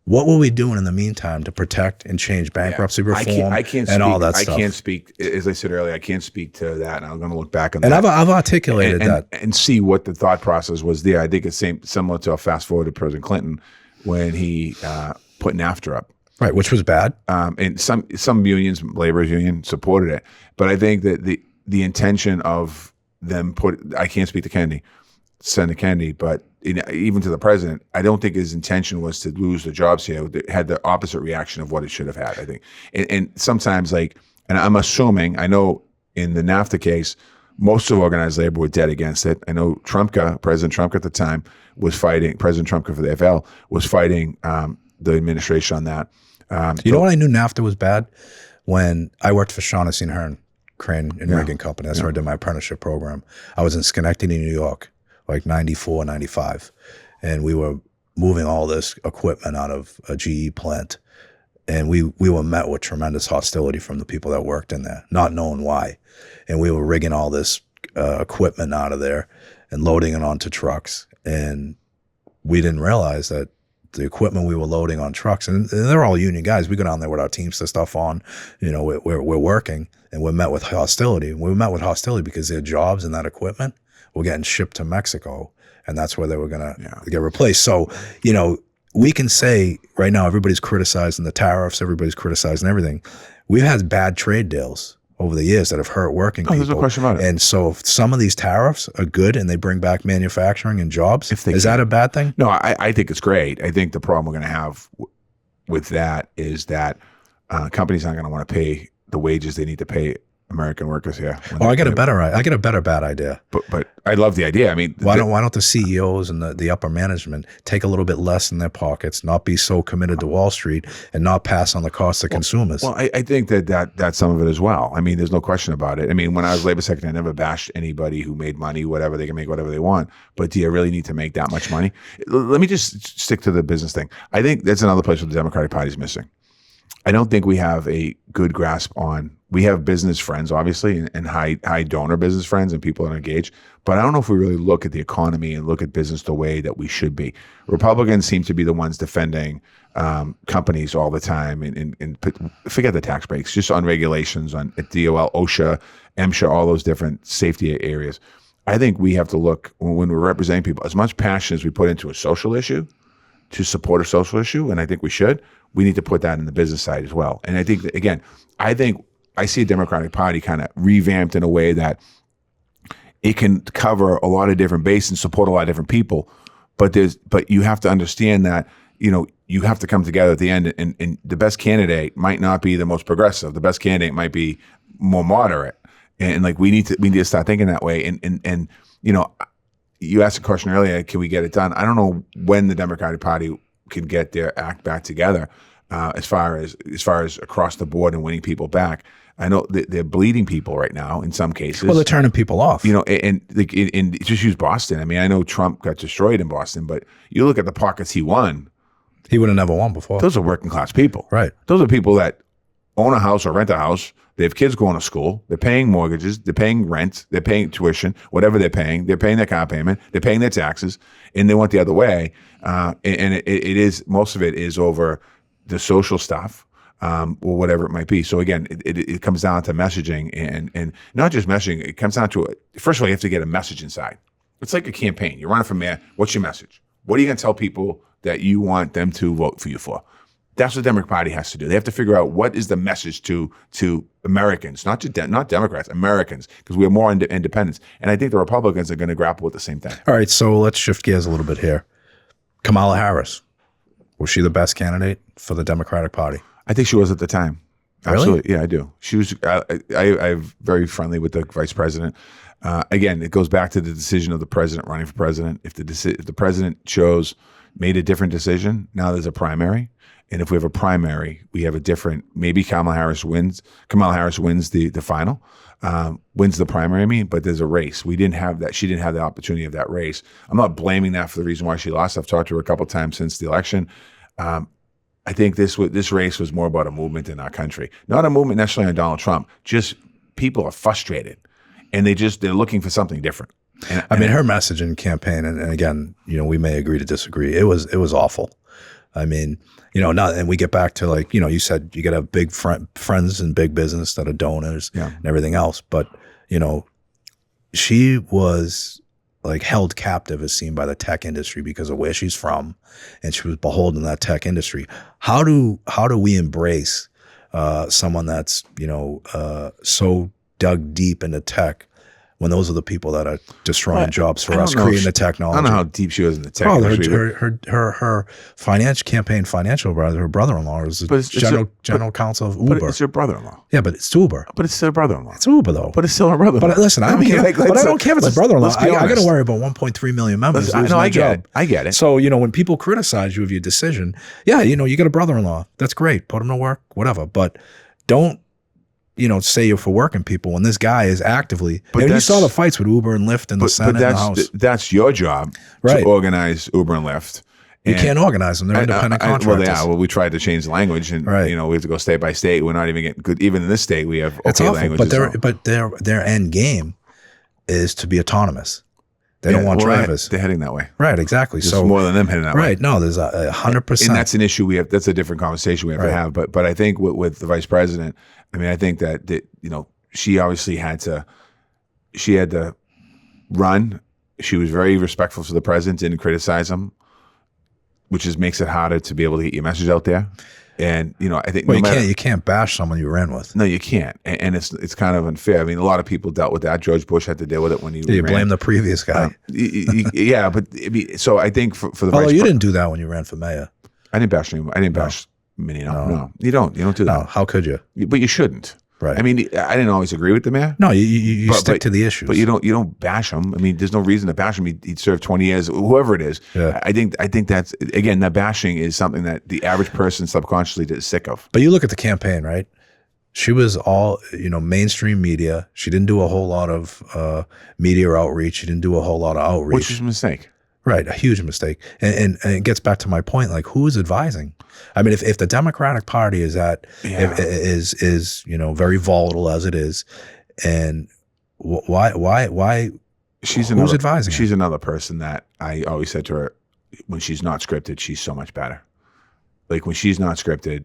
what were we doing in the meantime to protect and change bankruptcy reform and all that stuff? I can't speak, as I said earlier, I can't speak to that, and I'm going to look back on that. And I've articulated that. And see what the thought process was there. I think it's similar to a fast forward to President Clinton when he put NAFTA up. Right, which was bad. And some unions, labor's union, supported it. But I think that the intention of them I can't speak to Senator Kennedy, but even to the president, I don't think his intention was to lose the jobs here. It had the opposite reaction of what it should have had, I think. And sometimes, and I'm assuming, I know in the NAFTA case, most of organized labor were dead against it. I know President Trumka at the time was fighting, President Trumka for the FL was fighting the administration on that. You know when I knew NAFTA was bad? When I worked for Shaughnessy and Hearn, Crane and Rigging Company. That's where I did my apprenticeship program. I was in Schenectady, New York, like 94, 95. And we were moving all this equipment out of a GE plant. And we were met with tremendous hostility from the people that worked in there, not knowing why. And we were rigging all this equipment out of there and loading it onto trucks. And we didn't realize that the equipment we were loading on trucks, and they're all union guys. We go down there with our Teamster stuff on, we're working, and we're met with hostility. We were met with hostility because their jobs and that equipment were getting shipped to Mexico, and that's where they were going to get replaced. So, we can say right now everybody's criticizing the tariffs, everybody's criticizing everything. We've had bad trade deals over the years that have hurt working people. There's no question about it. And so if some of these tariffs are good and they bring back manufacturing and jobs, is that a bad thing? No, I think it's great. I think the problem we're going to have with that is that companies aren't going to want to pay the wages they need to pay American workers here. I get a better bad idea. But I love the idea. I mean, why don't the CEOs and the upper management take a little bit less in their pockets, not be so committed to Wall Street, and not pass on the cost to consumers? Well, I think that's some of it as well. I mean, there's no question about it. I mean, when I was labor secretary, I never bashed anybody who made money, whatever. They can make whatever they want. But do you really need to make that much money? Let me just stick to the business thing. I think that's another place where the Democratic Party is missing. I don't think we have a good grasp on. We have business friends, obviously, and high donor business friends and people that are engaged. But I don't know if we really look at the economy and look at business the way that we should be. Republicans seem to be the ones defending companies all the time and forget the tax breaks, just on regulations, on DOL, OSHA, MSHA, all those different safety areas. I think we have to look, when we're representing people, as much passion as we put into a social issue, to support a social issue, and I think we should, we need to put that in the business side as well. And I think that, again, I see a Democratic Party kind of revamped in a way that it can cover a lot of different bases and support a lot of different people. But you have to understand that, you have to come together at the end, and the best candidate might not be the most progressive. The best candidate might be more moderate. And like we need to start thinking that way. And you asked a question earlier, can we get it done? I don't know when the Democratic Party can get their act back together as far as across the board and winning people back. I know they're bleeding people right now in some cases. Well, they're turning people off. And just use Boston. I mean, I know Trump got destroyed in Boston, but you look at the pockets he won. He would have never won before. Those are working class people. Right. Those are people that own a house or rent a house. They have kids going to school. They're paying mortgages. They're paying rent. They're paying tuition, whatever they're paying. They're paying their car payment. They're paying their taxes, and they went the other way. And it is, most of it is over the social stuff. Or whatever it might be. So again, it comes down to messaging and not just messaging. It comes down to first of all, you have to get a message inside. It's like a campaign. You're running for mayor. What's your message? What are you going to tell people that you want them to vote for you for? That's what the Democratic Party has to do. They have to figure out what is the message to Americans, not Democrats, Americans, because we have more independents. And I think the Republicans are going to grapple with the same thing. All right, so let's shift gears a little bit here. Kamala Harris, was she the best candidate for the Democratic Party? I think she was at the time. Really? Absolutely. Yeah, I do. She was, I'm very friendly with the vice president. Again, it goes back to the decision of the president running for president. If the president made a different decision, now there's a primary. And if we have a primary, we have a different, maybe Kamala Harris wins the final, wins the primary, but there's a race. We didn't have that. She didn't have the opportunity of that race. I'm not blaming that for the reason why she lost. I've talked to her a couple of times since the election. I think this race was more about a movement in our country, not a movement necessarily on Donald Trump. Just people are frustrated, and they're looking for something different. I mean, her message in campaign, and again, we may agree to disagree. It was awful. I mean, and we get back to like, you said you got to have big friends in big business that are donors and everything else, but she was like held captive as seen by the tech industry because of where she's from, and she was beholden to that tech industry. How do we embrace someone that's so dug deep into tech when those are the people that are destroying jobs for us, creating the technology? I don't know how deep she was in the tech industry. Her financial brother, her brother-in-law is the general counsel of Uber. But it's her brother-in-law. Yeah, but it's Uber. But it's still her brother-in-law. It's Uber though. But it's still her brother-in-law. But listen, I don't care. But I don't care if it's a brother-in-law. I got to worry about 1.3 million members. I get it. So when people criticize you of your decision, you got a brother-in-law. That's great. Put him to work, whatever. But don't say you're for working people when this guy is actively. But you saw the fights with Uber and Lyft in the Senate and the House. That's your job to organize Uber and Lyft. You can't organize them. They're independent contractors. Well, we tried to change the language, and we have to go state by state. We're not even getting good. Even in this state, we have okay languages. But their end game is to be autonomous. They don't want drivers. They're heading that way. Right, exactly. There's more than them heading that way. Right. No, there's 100%. And that's an issue we have. That's a different conversation we have to have. But I think with the vice president, I mean, I think that she obviously had to run. She was very respectful to the president, didn't criticize him, which just makes it harder to be able to get your message out there. And I think you can't bash someone you ran with. No, you can't, and it's kind of unfair. I mean, a lot of people dealt with that. George Bush had to deal with it when he ran. You blame the previous guy. Yeah, but so I think for the although you didn't do that when you ran for mayor. I didn't bash anyone. I didn't bash many. No, you don't do that. No, how could you? But you shouldn't. Right. I mean, I didn't always agree with the mayor. No, you stick to the issues. But you don't bash him. I mean, there's no reason to bash him. He'd served 20 years, whoever it is. Yeah. I think that's, again, that bashing is something that the average person subconsciously is sick of. But you look at the campaign, right? She was all, mainstream media. She didn't do a whole lot of media outreach. She didn't do a whole lot of outreach. Which is a mistake. Right, a huge mistake. And it gets back to my point, like who is advising? I mean, if the Democratic Party is is very volatile as it is, and why who's advising? She's another person that I always said to her, when she's not scripted, she's so much better. Like when she's not scripted,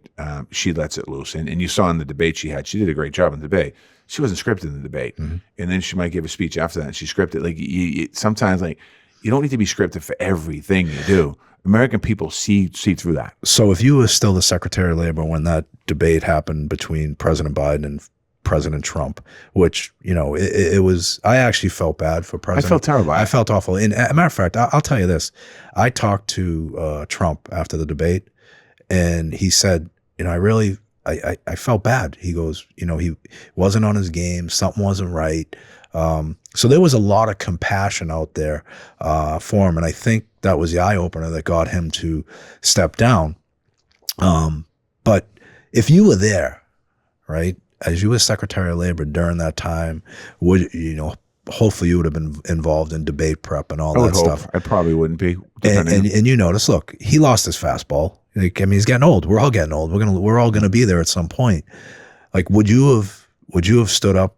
she lets it loose. And you saw in the debate she did a great job in the debate. She wasn't scripted in the debate. Mm-hmm. And then she might give a speech after that and she's scripted. Like sometimes like, you don't need to be scripted for everything you do. American people see through that. So if you were still the Secretary of Labor when that debate happened between President Biden and President Trump, which, it was, I actually felt bad for President. I felt terrible. I felt awful. And as a matter of fact, I'll tell you this. I talked to Trump after the debate, and he said, I felt bad. He goes, he wasn't on his game. Something wasn't right. So there was a lot of compassion out there for him. And I think that was the eye opener that got him to step down. But if you were there, right, as you were Secretary of Labor during that time, hopefully you would have been involved in debate prep and all that stuff. I probably wouldn't be. And you notice, look, he lost his fastball. Like, I mean, he's getting old. We're all getting old. We're all gonna be there at some point. Like, would you have stood up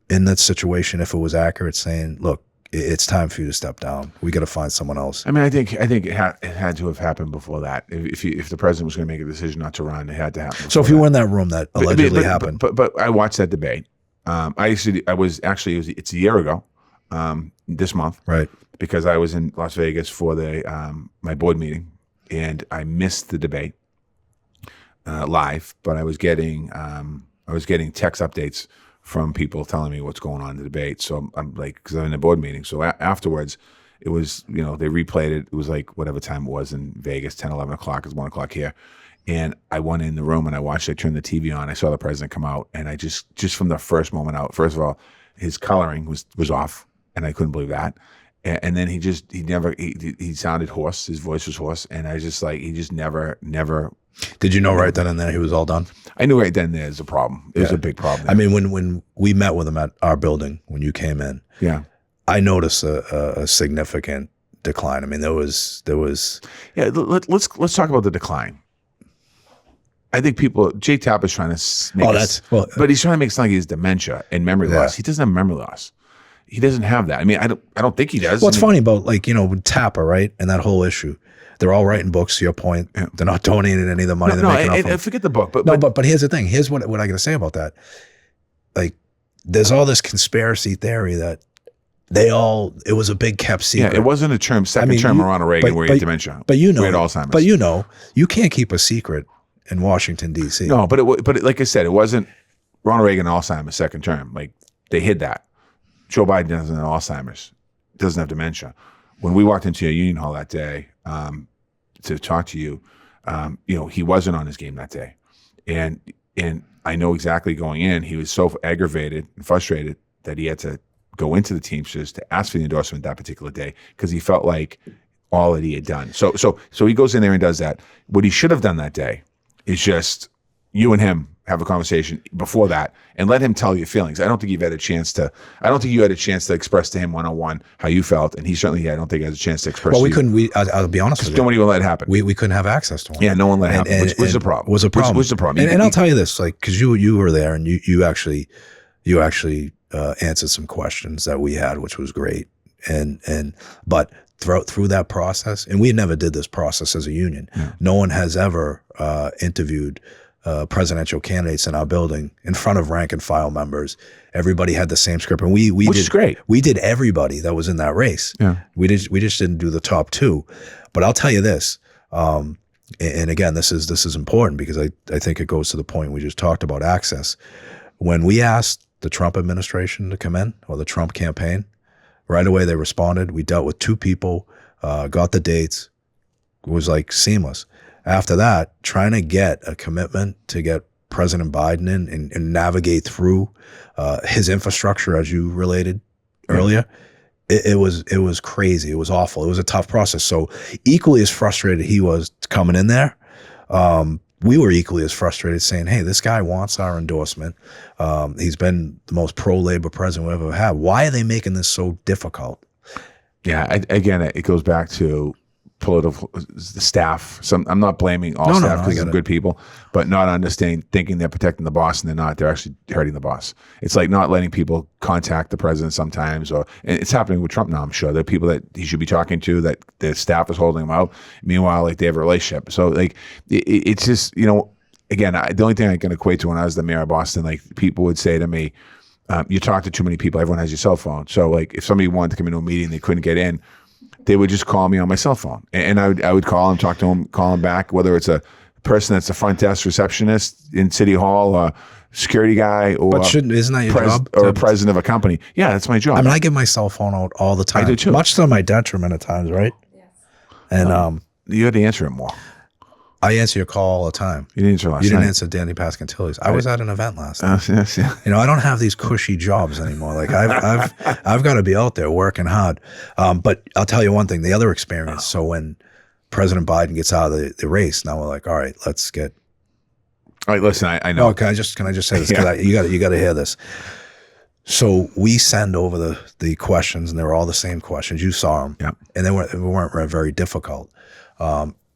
in that situation if it was accurate, saying, look, it's time for you to step down. We got to find someone else. I mean, I think it had to have happened before that. If the president was going to make a decision not to run, it had to happen. So if you were in that room that allegedly happened, but I watched that debate. It's a year ago, this month, right? Because I was in Las Vegas for the my board meeting, and I missed the debate live. But I was getting text updates from people telling me what's going on in the debate. So I'm like, because I'm in a board meeting. So afterwards, it was, they replayed it. It was like whatever time it was in Vegas, 10, 11 o'clock. It's 1 o'clock here. And I went in the room and I watched, I turned the TV on. I saw the president come out. And I just from the first moment out, first of all, his coloring was off. And I couldn't believe that. And then he sounded hoarse. His voice was hoarse. And I just he just never. Did you know right then and there he was all done? I knew right then there's a problem. It was a big problem. I mean, when we met with him at our building, when you came in, I noticed a significant decline. I mean, there was. Yeah, let's talk about the decline. I think Jay Tapp is trying to but he's trying to make it sound like he has dementia and memory loss. He doesn't have memory loss. He doesn't have that. I mean, I don't think he does. What's funny about with Tapper, right, and that whole issue. They're all writing books, to your point. Yeah. They're not donating any of the money they're making off forget the book. But here's the thing. Here's what I got to say about that. Like, there's all this conspiracy theory that it was a big kept secret. Yeah, it wasn't a term, term of Ronald Reagan where he had dementia. But we had Alzheimer's. But you can't keep a secret in Washington, D.C. No, but like I said, it wasn't Ronald Reagan Alzheimer's second term. Like, they hid that. Joe Biden doesn't have Alzheimer's, doesn't have dementia. When we walked into a union hall that day to talk to you, he wasn't on his game that day. And I know exactly going in, he was so aggravated and frustrated that he had to go into the Teamsters to ask for the endorsement that particular day because he felt like all that he had done. So he goes in there and does that. What he should have done that day is just you and him have a conversation before that and let him tell you your feelings. I don't think you had a chance to express to him one-on-one how you felt. And he certainly, I don't think he has a chance to express. Well, I'll be honest with you. Nobody will let it happen. We couldn't have access to him. Yeah, no one let it happen, which was a problem. Was a problem. Which was a problem. And I'll tell you this, like, cause you were there and you actually answered some questions that we had, which was great. But through that process, and we never did this process as a union. Yeah. No one has ever interviewed presidential candidates in our building in front of rank and file members. Everybody had the same script, and which is great. We did everybody that was in that race. Yeah. We just didn't do the top two. But I'll tell you this, and again, this is important because I think it goes to the point we just talked about, access. When we asked the Trump administration to come in, or the Trump campaign, right away they responded. We dealt with 2 people, got the dates. It was like seamless. After that, trying to get a commitment to get President Biden in and navigate through his infrastructure, as you related earlier, it was crazy. It was awful. It was a tough process. So equally as frustrated he was coming in there, we were equally as frustrated saying, hey, this guy wants our endorsement. He's been the most pro-labor president we ever had. Why are they making this so difficult? Yeah, again, it goes back to political staff. I'm not blaming all staff because they're good people, but not understanding, thinking they're protecting the boss and they're not. They're actually hurting the boss. It's like not letting people contact the president sometimes, and it's happening with Trump now. I'm sure there are people that he should be talking to that the staff is holding him out. Meanwhile, like, they have a relationship. So like it's just, again, the only thing I can equate to when I was the mayor of Boston, like, people would say to me, you talk to too many people. Everyone has your cell phone. So like, if somebody wanted to come into a meeting, they couldn't get in, they would just call me on my cell phone, and I would call him, talk to him, call him back, whether it's a person that's the front desk receptionist in City Hall or security guy or But isn't that your job? Or president of a company. Yeah, that's my job. I mean, I give my cell phone out all the time. I do too. Much to my detriment at times, right? Yes. And you had to answer it more. I answer your call all the time. You didn't answer last night. You didn't answer Danny Pascantilli's. I was at an event last night. Yes, yeah. You know, I don't have these cushy jobs anymore. Like I've got to be out there working hard. But I'll tell you one thing, the other experience. So when President Biden gets out of the race, now we're like, all right, let's get. All right, listen, I know. Oh, can I just say this? Because you got to hear this. So we send over the questions, and they were all the same questions. You saw them, yeah, and they weren't very difficult.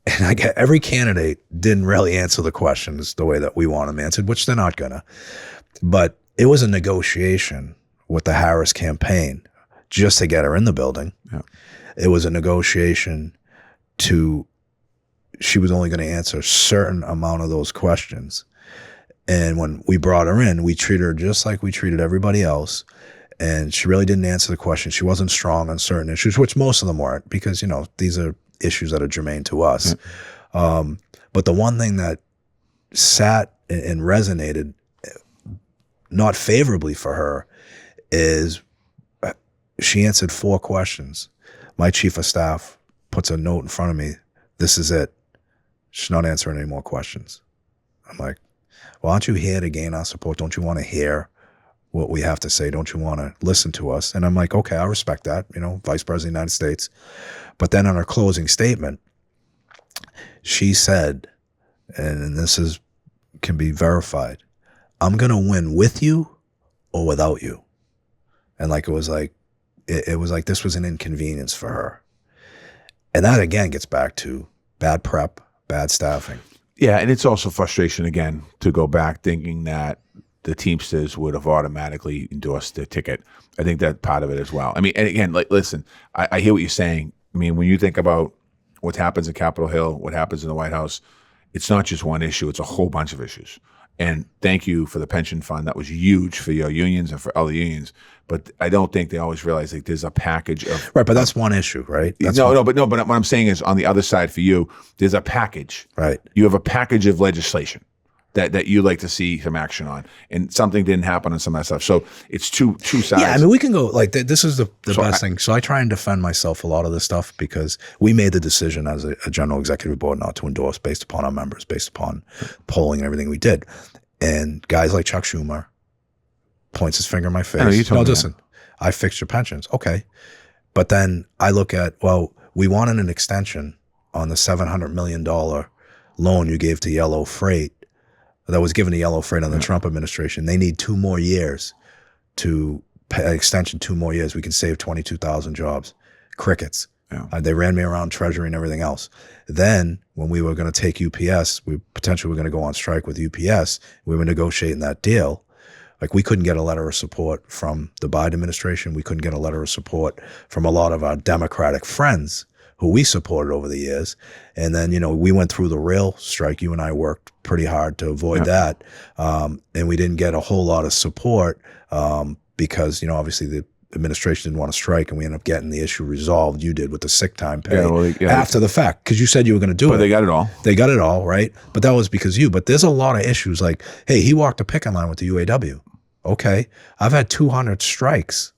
And I get every candidate didn't really answer the questions the way that we want them answered, which they're not gonna. But it was a negotiation with the Harris campaign just to get her in the building. Yeah. It was a negotiation she was only going to answer a certain amount of those questions. And when we brought her in, we treated her just like we treated everybody else. And she really didn't answer the question. She wasn't strong on certain issues, which most of them weren't, because, you know, these are issues that are germane to us. Yeah. But the one thing that sat and resonated not favorably for her is she answered 4 questions. My chief of staff puts a note in front of me. This is it. She's not answering any more questions. I'm like, well, aren't you here to gain our support? Don't you want to hear what we have to say? Don't you want to listen to us? And I'm like, okay, I respect that, you know, Vice President of the United States. But then on her closing statement, she said, and this can be verified, I'm going to win with you or without you. And like, it was like this was an inconvenience for her. And that again gets back to bad prep, bad staffing. Yeah, and it's also frustration, again, to go back thinking that the Teamsters would have automatically endorsed the ticket. I think that's part of it as well. I mean, and again, like, listen, I hear what you're saying. I mean, when you think about what happens in Capitol Hill, what happens in the White House, it's not just one issue, it's a whole bunch of issues. And thank you for the pension fund. That was huge for your unions and for other unions. But I don't think they always realize like there's a package of right. But that's one issue, right? But what I'm saying is on the other side for you, there's a package. Right. You have a package of legislation that you like to see some action on, and something didn't happen on some of that stuff. So it's two sides. Yeah, I mean, we can go like this is the best thing. So I try and defend myself a lot of this stuff because we made the decision as a general executive board not to endorse based upon our members, based upon polling and everything we did. And guys like Chuck Schumer points his finger in my face. No, listen, I fixed your pensions. Okay. But then I look at, well, we wanted an extension on the $700 million loan you gave to Yellow Freight that was given to Yellow Freight on the Trump administration. They need 2 more years to pay extension, 2 more years. We can save 22,000 jobs. Crickets. Yeah. They ran me around Treasury and everything else. Then when we were going to take UPS, we potentially were going to go on strike with UPS. We were negotiating that deal. Like we couldn't get a letter of support from the Biden administration. We couldn't get a letter of support from a lot of our Democratic friends who we supported over the years. And then, you know, we went through the rail strike. You and I worked pretty hard to avoid that. And we didn't get a whole lot of support because, you know, obviously the administration didn't want to strike, and we ended up getting the issue resolved. You did with the sick time pay after the fact, because you said you were going to do it. But they got it all. They got it all, right? But that was because you. But there's a lot of issues like, hey, he walked a picket line with the UAW. Okay. I've had 200 strikes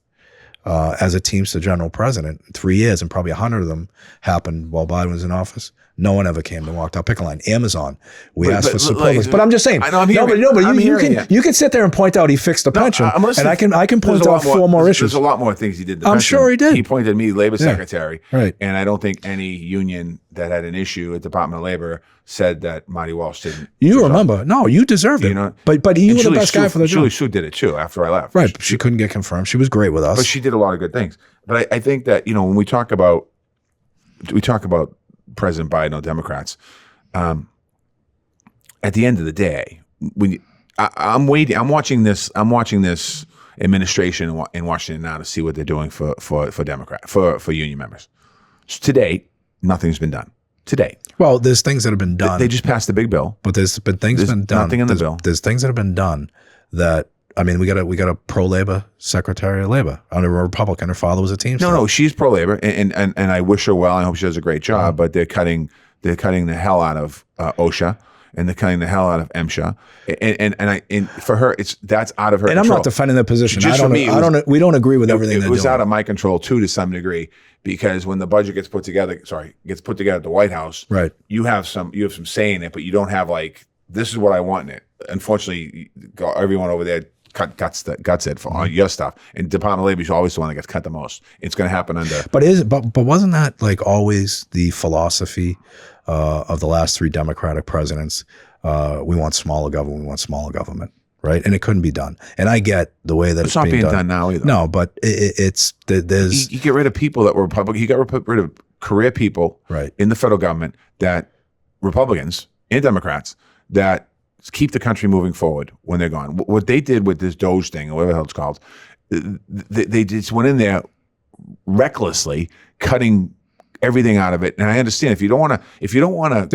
as a Teamster general president in 3 years, and probably 100 of them happened while Biden was in office. No one ever came and walked our picket line. Amazon, we asked for support. But I'm just saying. I know, you can sit there and point out he fixed the pension, and I can point out 4 more issues. There's a lot more things he did. I'm sure he did. He pointed at me, labor secretary, right? And I don't think any union that had an issue at Department of Labor said that Marty Walsh didn't. You remember? No, you deserved it. You know, but you were the best guy for the job. Julie Sue did it too after I left. Right, she couldn't get confirmed. She was great with us, but she did a lot of good things. But I think that, you know, when we talk about President Biden or Democrats, at the end of the day, I'm watching this administration in Washington now to see what they're doing for union members. So to date, nothing's been done. To date. Well, there's things that have been done. They just passed the big bill, but there's been things been done. Nothing in the bill. There's things that have been done that. I mean, we got a pro-labor Secretary of Labor under a Republican. Her father was a Teamster. No, she's pro-labor, and I wish her well. I hope she does a great job. But they're cutting the hell out of OSHA, and they're cutting the hell out of MSHA. And for her, that's out of her and control. I'm not defending the position. Just for me, we don't agree with everything they're doing. It was out of my control too, to some degree, because when the budget gets put together at the White House, right? You have some say in it, but you don't have like, this is what I want in it. Unfortunately, everyone over there guts it for all your stuff. And Department of Labor is always the one that gets cut the most. It's going to happen under. But wasn't that like always the philosophy of the last 3 Democratic presidents? We want smaller government. We want smaller government, right? And it couldn't be done. And I get the way that it's not being done now either. No, but there's you get rid of people that were Republican. You got rid of career people right in the federal government, that Republicans and Democrats that keep the country moving forward when they're gone. What they did with this Doge thing, or whatever the hell it's called, they just went in there recklessly cutting everything out of it. And I understand if you don't want to.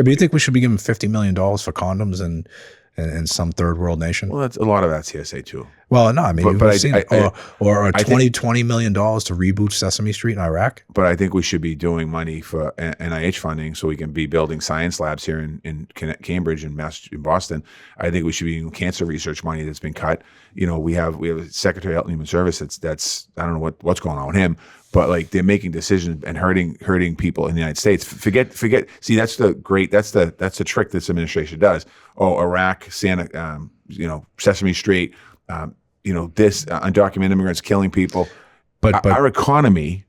But you think we should be giving $50 million for condoms in some third world nation? Well, that's a lot of that's hearsay too. Well, no, I mean, but you've seen it. Or $20 million to reboot Sesame Street in Iraq. But I think we should be doing money for NIH funding so we can be building science labs here in Cambridge and in Boston. I think we should be doing cancer research money that's been cut. We have a Secretary of Health and Human Services that's I don't know what's going on with him, but like they're making decisions and hurting people in the United States. Forget. See, that's the trick this administration does. Oh, Iraq, Sesame Street. This undocumented immigrants killing people. But our economy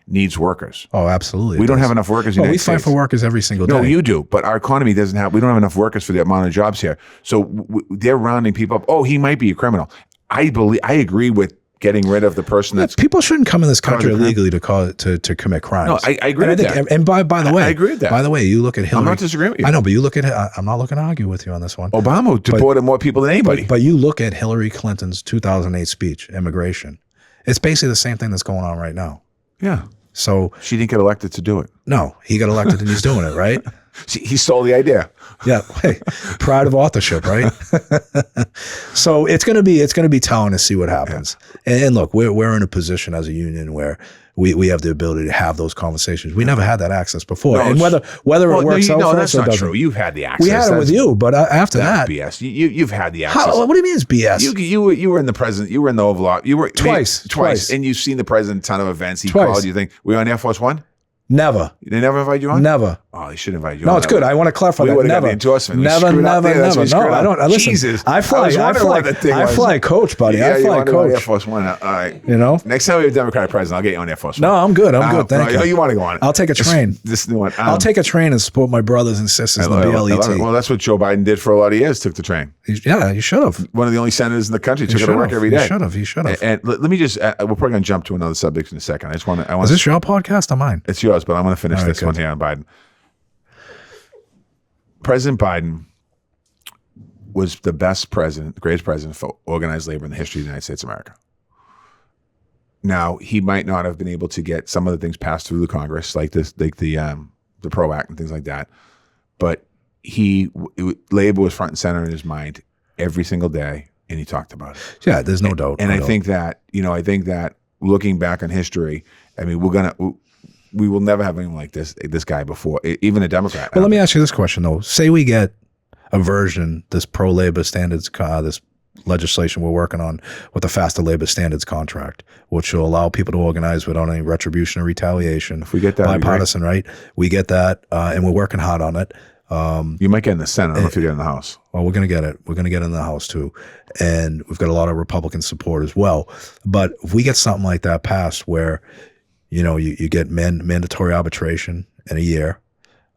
needs workers. Oh, absolutely. We don't have enough workers in the United States. We fight for workers every single day. No, you do. But our economy we don't have enough workers for the amount of jobs here. So they're rounding people up. Oh, he might be a criminal. I agree with getting rid of the person that's. People shouldn't come in this country illegally to commit crimes. No, I agree with that. And by the way, I agree with that. By the way, you look at Hillary. I'm not disagreeing with you. I know, but you look at. I'm not looking to argue with you on this one. Obama deported more people than anybody. But you look at Hillary Clinton's 2008 speech, immigration. It's basically the same thing that's going on right now. Yeah. So she didn't get elected to do it. No, he got elected and he's doing it, right? He stole the idea. Yeah, hey, pride of authorship, right? So it's gonna be telling to see what happens. Yeah. And look, we're in a position as a union where we have the ability to have those conversations. We never had that access before, and whether it works out for us or doesn't. True. You've had the access. We had it with you, but after that, BS. You've had the access. What do you mean it's BS? You were in the president. You were in the Oval Office. You were twice, and you've seen the president a ton of events. He twice. called you. Think we were on Air Force One? Never. They never invite you on? Never. Oh, they should invite you on. No, it's good. I want to clarify that. Never. Never. No, I don't. Listen, Jesus. I fly coach, buddy. I fly coach. Air Force One. All right. Next time we have a Democratic president, I'll get you on Air Force One. No, I'm good. Thank you. You want to go on? I'll take a train. This new one. I'll take a train and support my brothers and sisters in the BLET. Well, that's what Joe Biden did for a lot of years. Took the train. Yeah, you should have. One of the only senators in the country took it to work every day. He should have. And let me just. We're probably going to jump to another subject in a second. Is this your podcast or mine? It's yours, but I'm going to finish this one here on Biden. President Biden was the best president, the greatest president for organized labor in the history of the United States of America. Now, he might not have been able to get some of the things passed through the Congress, like the PRO Act and things like that, but labor was front and center in his mind every single day, and he talked about it. Yeah, there's no doubt. And I think that looking back on history, I mean, we will never have anyone like this guy before, even a Democrat. Well, let me ask you this question, though. Say we get a version, this pro-labor standards, this legislation we're working on with the faster labor standards contract, which will allow people to organize without any retribution or retaliation. If we get that, bipartisan, right? We get that, and we're working hard on it. You might get in the Senate. I don't know if you get in the House. Well, we're going to get it. We're going to get in the House, too. And we've got a lot of Republican support as well. But if we get something like that passed where you get mandatory arbitration in a year.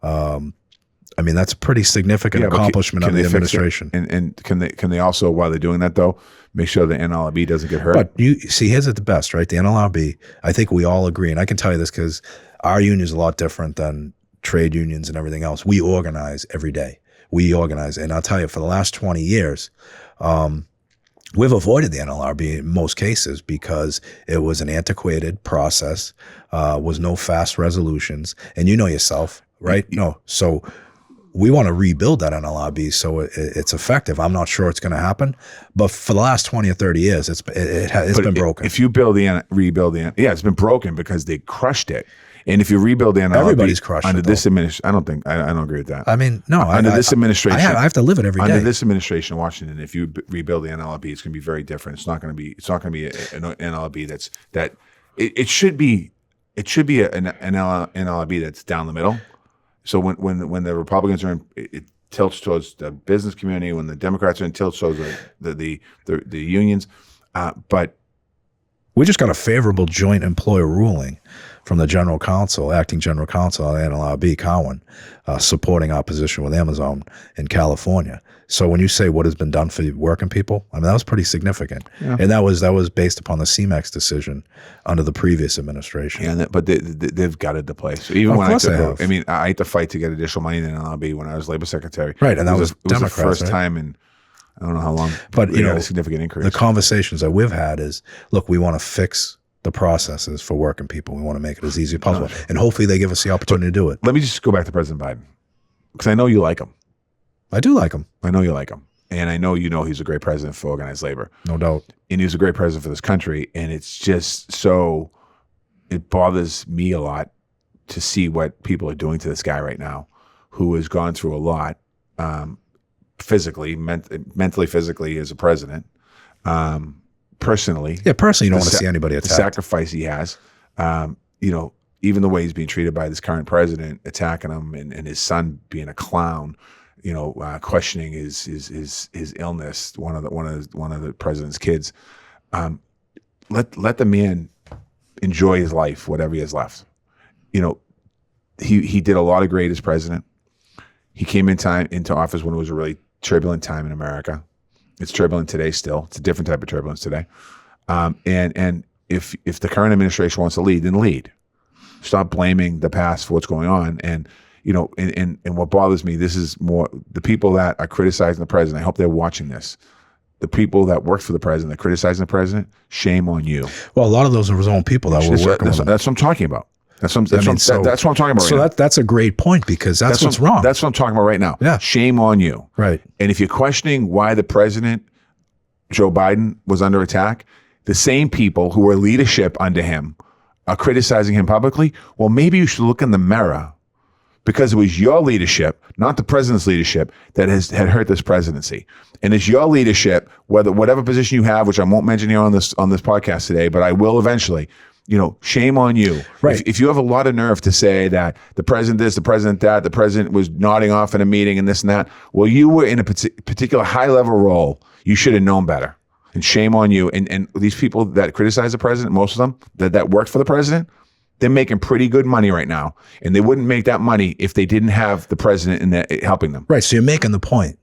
I mean, that's a pretty significant accomplishment of the administration. And can they also, while they're doing that though, make sure the NLRB doesn't get hurt? But you see, here's at the best, right? The NLRB, I think we all agree, and I can tell you this because our union is a lot different than trade unions and everything else. We organize every day. We organize, and I'll tell you, for the last 20 years, we've avoided the NLRB in most cases because it was an antiquated process, was no fast resolutions, and you know yourself, right? No, so we want to rebuild that NLRB so it's effective. I'm not sure it's going to happen, but for the last 20 or 30 years, it's been broken. If you rebuild it's been broken because they crushed it. And if you rebuild the NLRB Everybody's crushed under it, this administration, I don't agree with that. I mean, no. Under this administration, I have to live it every day. Under this administration in Washington, if you rebuild the NLRB, it's going to be very different. It's not going to be an NLRB it should be an NLRB that's down the middle. So when the Republicans are in, it tilts towards the business community. When the Democrats are in, tilts towards the unions. But we just got a favorable joint employer ruling from the acting general counsel of NLRB, Cowan, supporting our position with Amazon in California. So when you say what has been done for working people, I mean, that was pretty significant. Yeah. And that was based upon the CMEX decision under the previous administration. Yeah, but they've got it to play. So even when I had to fight to get additional money in NLRB when I was labor secretary. Right, and that was the first time in I don't know how long, but we got a significant increase. The conversations that we've had is, look, we want to fix the processes for working people. We want to make it as easy as possible. And hopefully they give us the opportunity to do it. Let me just go back to President Biden, because I know you like him. I do like him. I know you like him. And I know he's a great president for organized labor. No doubt. And he's a great president for this country. And it's just so, it bothers me a lot to see what people are doing to this guy right now, who has gone through a lot, physically, mentally, physically as a president, personally. Yeah, personally, you don't want to see anybody attacked. The sacrifice he has, even the way he's being treated by this current president, attacking him, and his son being a clown, questioning his illness. One of the president's kids. Let the man enjoy his life, whatever he has left. He did a lot of great as president. He came into office when it was a really turbulent time in America. It's turbulent today still. It's a different type of turbulence today. And if the current administration wants to lead, then lead. Stop blaming the past for what's going on. And what bothers me, this is more the people that are criticizing the president. I hope they're watching this. The people that work for the president, that criticizing the president, shame on you. Well, a lot of those are his own people that were working with him. That's what I'm talking about. That's what I'm talking about. So that's a great point, because that's what's wrong. That's what I'm talking about right now. Yeah. Shame on you. Right. And if you're questioning why the president, Joe Biden, was under attack, the same people who were leadership under him are criticizing him publicly. Well, maybe you should look in the mirror, because it was your leadership, not the president's leadership, that had hurt this presidency. And it's your leadership, whatever position you have, which I won't mention here on this podcast today, but I will eventually. Shame on you. Right. If you have a lot of nerve to say that the president this, the president that, the president was nodding off in a meeting and this and that, well, you were in a particular high-level role. You should have known better. And shame on you. And these people that criticize the president, most of them that worked for the president, they're making pretty good money right now. And they wouldn't make that money if they didn't have the president helping them. Right. So you're making the point.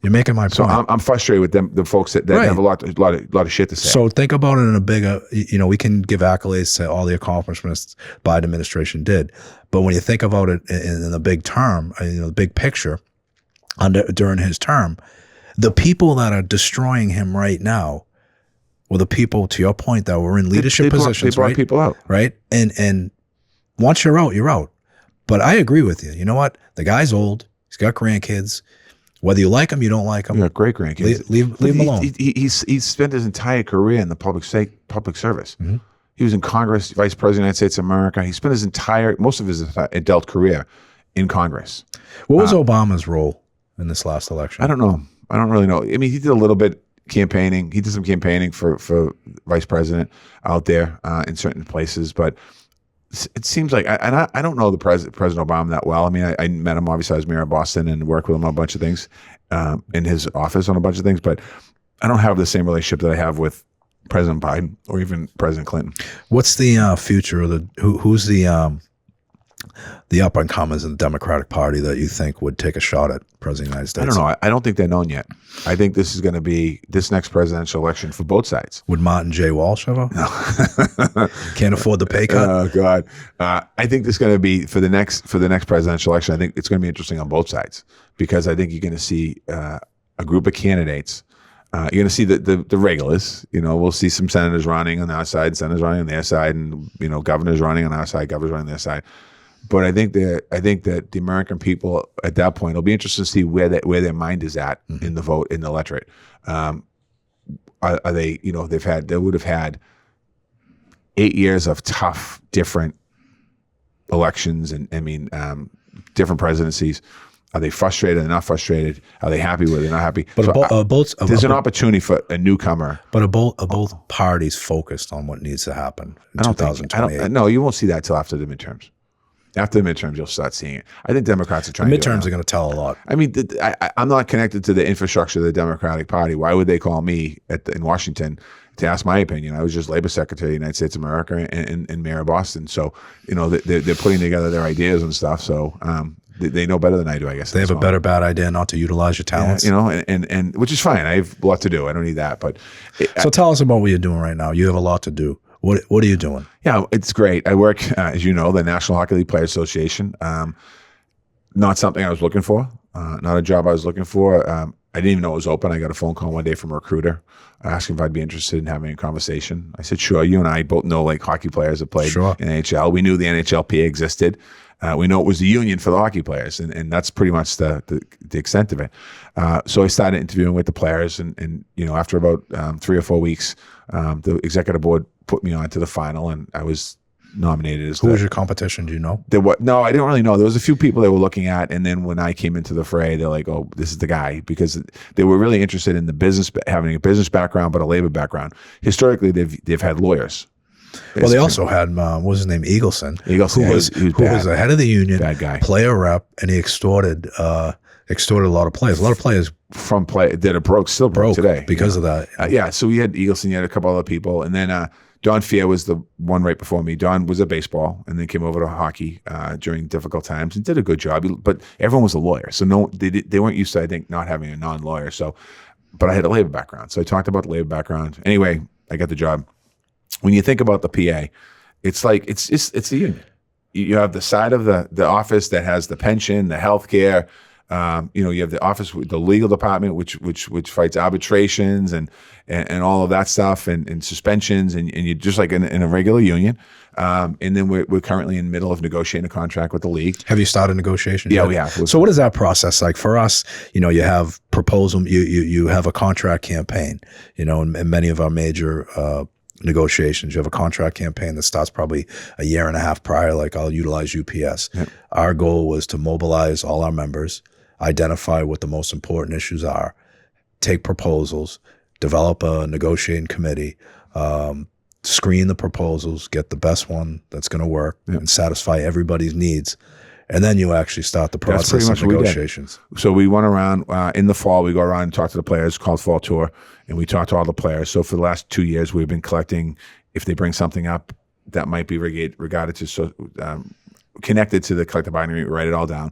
You're making my point. So I'm frustrated with them, the folks that have a lot of shit to say. So think about it in a bigger, we can give accolades to all the accomplishments Biden administration did, but when you think about it in the big term, the big picture, during his term, the people that are destroying him right now were the people, to your point, that were in leadership positions. They brought people out, right? And once you're out, you're out. But I agree with you. You know what? The guy's old. He's got grandkids. Whether you like him, you don't like him. Yeah, great grandkids. Leave him alone. He spent his entire career in the public service. Mm-hmm. He was in Congress, Vice President of the United States of America. He spent most of his adult career in Congress. What was Obama's role in this last election? I don't know. I don't really know. I mean, he did a little bit campaigning. He did some campaigning for vice president out there in certain places, but it seems like, I don't know President Obama that well. I mean, I met him, obviously I was mayor of Boston and worked with him on a bunch of things, in his office on a bunch of things, but I don't have the same relationship that I have with President Biden or even President Clinton. What's the future of who's the up and comers in the Democratic Party that you think would take a shot at President of the United States? I don't know. I don't think they're known yet. I think this is going to be this next presidential election for both sides. Would Martin J. Walsh have a? No. Can't afford the pay cut? Oh, God. I think this is going to be, for the next presidential election, I think it's going to be interesting on both sides, because I think you're going to see a group of candidates. You're going to see the regulars. We'll see some senators running on our side, senators running on their side, and governors running on our side, governors running on their side. But I think that the American people at that point, it'll be interesting to see where their mind is at in the vote, in the electorate. Are they, they would have had 8 years of tough, different elections and different presidencies. Are they frustrated? They're not frustrated. Are they happy with it? They're not happy. But So there's an opportunity for a newcomer. But are both parties focused on what needs to happen in 2028? No, you won't see that till after the midterms. After the midterms, you'll start seeing it. I think Democrats are trying. The midterms are going to tell a lot. I mean, I'm not connected to the infrastructure of the Democratic Party. Why would they call me in Washington to ask my opinion? I was just Labor Secretary of the United States of America and Mayor of Boston. So, they're putting together their ideas and stuff. So they know better than I do, I guess. They have a better bad idea not to utilize your talents. And which is fine. I have a lot to do. I don't need that. But so tell us about what you're doing right now. You have a lot to do. What are you doing? Yeah, it's great. I work, as you know, the National Hockey League Players Association. Not something I was looking for. Not a job I was looking for. I didn't even know it was open. I got a phone call one day from a recruiter asking if I'd be interested in having a conversation. I said, sure. You and I both know hockey players that played in NHL. We knew the NHLPA existed. We know it was the union for the hockey players, and that's pretty much the extent of it. So I started interviewing with the players, and after about 3 or 4 weeks, the executive board put me on to the final, and I was nominated as. Who was your competition? Do you know? No, I didn't really know. There was a few people they were looking at, and then when I came into the fray, they're like, "Oh, this is the guy," because they were really interested in the business, having a business background, but a labor background. Historically, they've had lawyers. Well, they also had what was his name, Eagleson, who was the head of the union, bad guy, player rep, and he extorted a lot of players. A lot of players from play that are still broke today because of that. So we had Eagleson, you had a couple other people, and then Don Fier was the one right before me. Don was a baseball, and then came over to hockey during difficult times and did a good job. But everyone was a lawyer, so they weren't used to, I think, not having a non-lawyer. So, but I had a labor background, so I talked about the labor background. Anyway, I got the job. When you think about the PA, it's like it's a union. You have the side of the office that has the pension, the health care. You have the office, the legal department, which fights arbitrations and all of that stuff and suspensions, and you're just like in a regular union. And then we're currently in the middle of negotiating a contract with the league. Have you started negotiations? Yeah, yet? we have. So what is that process like for us? You have proposal, you have a contract campaign, in many of our major negotiations. You have a contract campaign that starts probably a year and a half prior, like I'll utilize UPS. Yep. Our goal was to mobilize all our members, identify what the most important issues are, take proposals, develop a negotiating committee, screen the proposals, get the best one that's going to work and satisfy everybody's needs. And then you actually start the process of negotiations. So we went around in the fall. We go around and talk to the players, called Fall Tour, and we talk to all the players. So for the last 2 years, we've been collecting, if they bring something up that might be regarded to connected to the collective bargaining agreement, write it all down.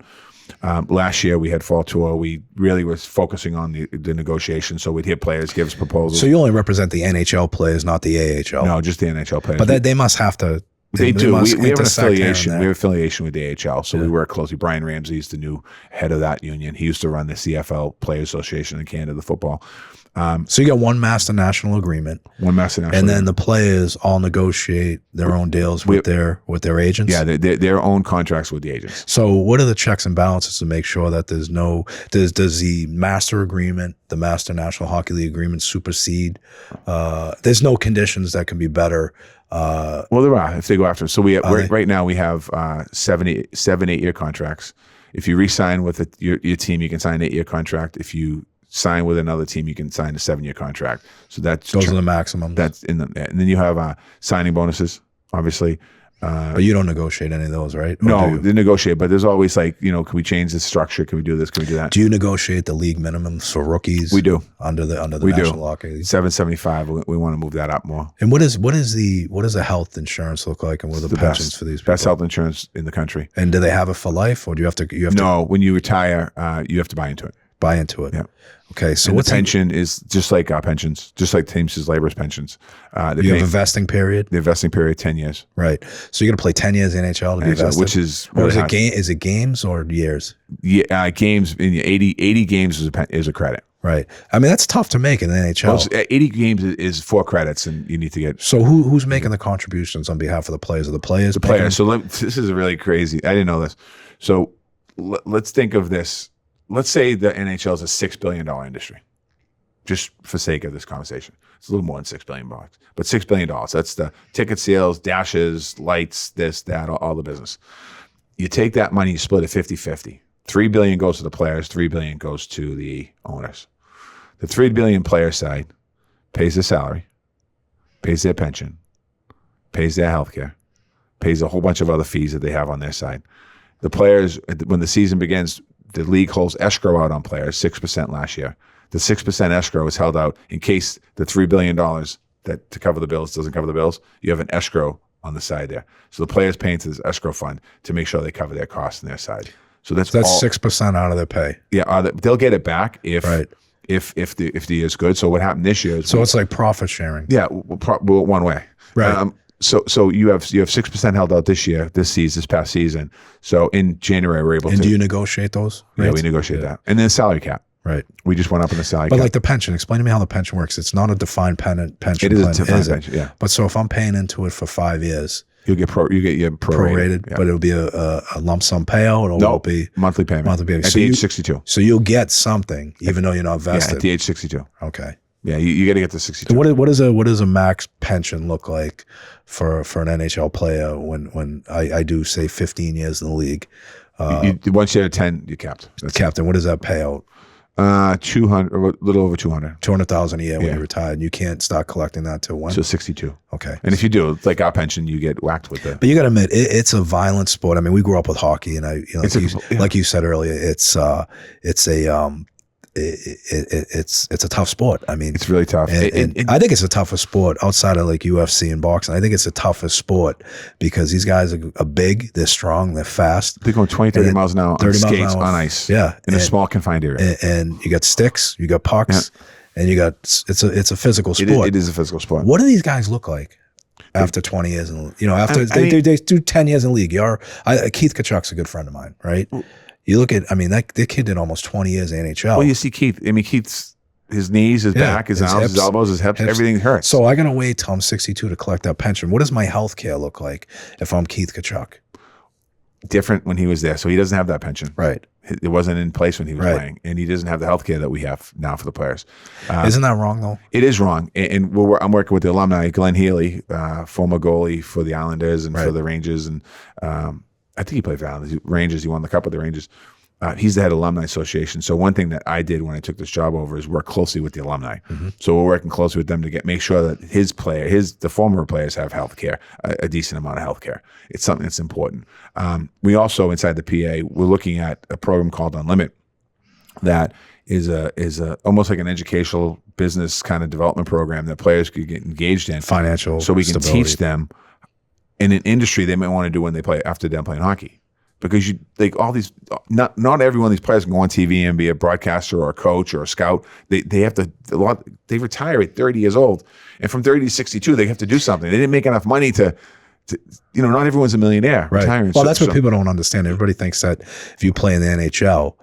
Last year we had Fall Tour. We really was focusing on the negotiations. So we'd hear players give us proposals. So you only represent the NHL players, not the AHL? No, just the NHL players. But they must have to. They do. We have an affiliation. We have affiliation with the AHL, so we work closely. Brian Ramsey is the new head of that union. He used to run the CFL Players Association in Canada, the football. So you got one master national agreement. And then the players all negotiate their own deals with their agents? Yeah, their own contracts with the agents. So what are the checks and balances to make sure that does the master agreement, the master National Hockey League agreement supersede? There's no conditions that can be better. Well, there are if they go after it. So right now we have 8-year contracts. If you re-sign with your team, you can sign an 8-year contract. If you sign with another team, you can sign a 7-year contract. So those are the maximum. That's and then you have signing bonuses, obviously. But you don't negotiate any of those, right? No, they negotiate, but there's always can we change the structure? Can we do this? Can we do that? Do you negotiate the league minimums for rookies? We do under the National Hockey League. $775. We want to move that up more. And what does the health insurance look like, and what are the pensions for these people? Best health insurance in the country. And do they have it for life, or do you have to? No, when you retire, you have to buy into it. Yeah. Okay, so the pension is just like our pensions, just like Teamsters labor's pensions. You have a vesting period? The vesting period, 10 years. Right. So you're going to play 10 years in NHL to be vested? Which is really high. Is it games or years? Yeah, games. 80 games is a credit. Right. I mean, that's tough to make in the NHL. Well, 80 games is 4 credits, and you need to get. So who's making the contributions on behalf of the players? Are the players? The players. So this is really crazy. I didn't know this. So let's think of this. Let's say the NHL is a $6 billion industry. just for sake of this conversation. It's a little more than $6 billion, but $6 billion. That's the ticket sales, dashes, lights, this, that, all the business. You take that money, you split it 50-50. $3 billion goes to the players, $3 billion goes to the owners. The $3 billion player side pays their salary, pays their pension, pays their health care, pays a whole bunch of other fees that they have on their side. The players, when the season begins, the league holds escrow out on players, 6% last year. The 6% escrow is held out in case the $3 billion that to cover the bills doesn't cover the bills. You have an escrow on the side there. So the players pay into this escrow fund to make sure they cover their costs on their side. So that's 6% out of their pay. Yeah, they'll get it back if the year's good. So what happened this year is it's like profit sharing. Yeah, one way. Right. So you have 6% held out this past season. So in January we're able to. And do you negotiate those rates? Yeah, we negotiate that. And then salary cap. Right. We just went up in the salary cap. But like the pension, explain to me how the pension works. It's not a defined pension. It is a defined pension, yeah. But so if I'm paying into it for 5 years, you get your prorated, but it'll be a lump sum payout, or it'll be monthly payment. Monthly payment. At the age 62. So you'll get something even though you're not vested. Yeah, at the age 62. Okay. Yeah, you got to get to 62. So what does a max pension look like for an NHL player when I do say 15 years in the league? Once you're at 10, you're capped. That's capped. And what does that pay out? 200, a little over 200. 200,000 a year when you retire, and you can't start collecting that till when? So 62. Okay. And if you do, it's like our pension, you get whacked with it. But you got to admit, it's a violent sport. I mean, we grew up with hockey, and like you said earlier, it's a tough sport. I mean, it's really tough. And I think it's a tougher sport outside of like UFC and boxing. I think it's the toughest sport because these guys are big, they're strong, they're fast. They're going 20, 30 miles an hour on skates on ice. Yeah. In a small confined area. And you got sticks, you got pucks, and you got, it's a physical sport. It is a physical sport. What do these guys look like after 20 years? After they do 10 years in the league. Keith Tkachuk's a good friend of mine, right? You look at, that kid did almost 20 years in NHL. Well, you see Keith. Keith's his knees, his back, his arms, his elbows, his hips, everything hurts. So I got to wait till I'm 62 to collect that pension. What does my health care look like if I'm Keith Tkachuk? Different when he was there. So he doesn't have that pension. Right. It wasn't in place when he was playing. And he doesn't have the health care that we have now for the players. Isn't that wrong, though? It is wrong. And I'm working with the alumni, Glenn Healy, former goalie for the Islanders and for the Rangers. And I think he played for the Rangers. He won the Cup with the Rangers. He's the head of Alumni Association. So one thing that I did when I took this job over is work closely with the alumni. Mm-hmm. So we're working closely with them to make sure that the former players have health care, a decent amount of health care. It's something that's important. We also, inside the PA, we're looking at a program called Unlimit that is almost like an educational business kind of development program that players could get engaged in. Financial so we can stability. teach them in an industry they might want to do when they play after they're playing hockey. Because not every one of these players can go on TV and be a broadcaster or a coach or a scout. They retire at 30 years old, and from 30 to 62, they have to do something. They didn't make enough money to not everyone's a millionaire retiring. Well, that's what people don't understand. Everybody thinks that if you play in the NHL,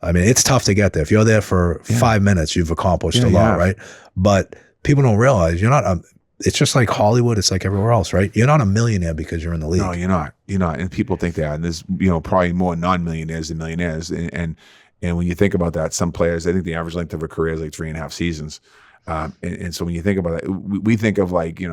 it's tough to get there. If you're there for 5 minutes, you've accomplished a lot, right? But people don't realize you're not. It's just like Hollywood. It's like everywhere else, right? You're not a millionaire because you're in the league. No, you're not. You're not. And people think that. And there's, probably more non-millionaires than millionaires. And when you think about that, some players, I think the average length of a career is like 3.5 seasons. And so when you think about that, we think of like,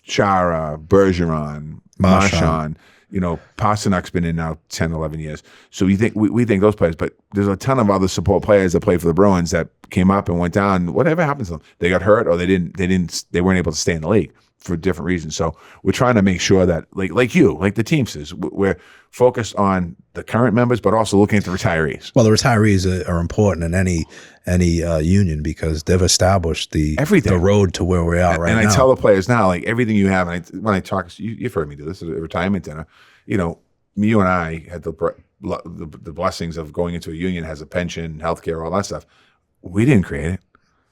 Chara, Bergeron, Marchand. Pasternak's been in now 10, 11 years. So we think those players, but there's a ton of other support players that played for the Bruins that came up and went down. Whatever happens to them, they got hurt or they weren't able to stay in the league for different reasons. So we're trying to make sure that like the Teamsters, we're focused on the current members, but also looking at the retirees. Well, the retirees are important in any union because they've established the road to where we are right now. And I tell the players now, like everything you have, and when I talk, you've heard me do this at a retirement dinner. You and I had the blessings of going into a union, has a pension, healthcare, all that stuff. We didn't create it.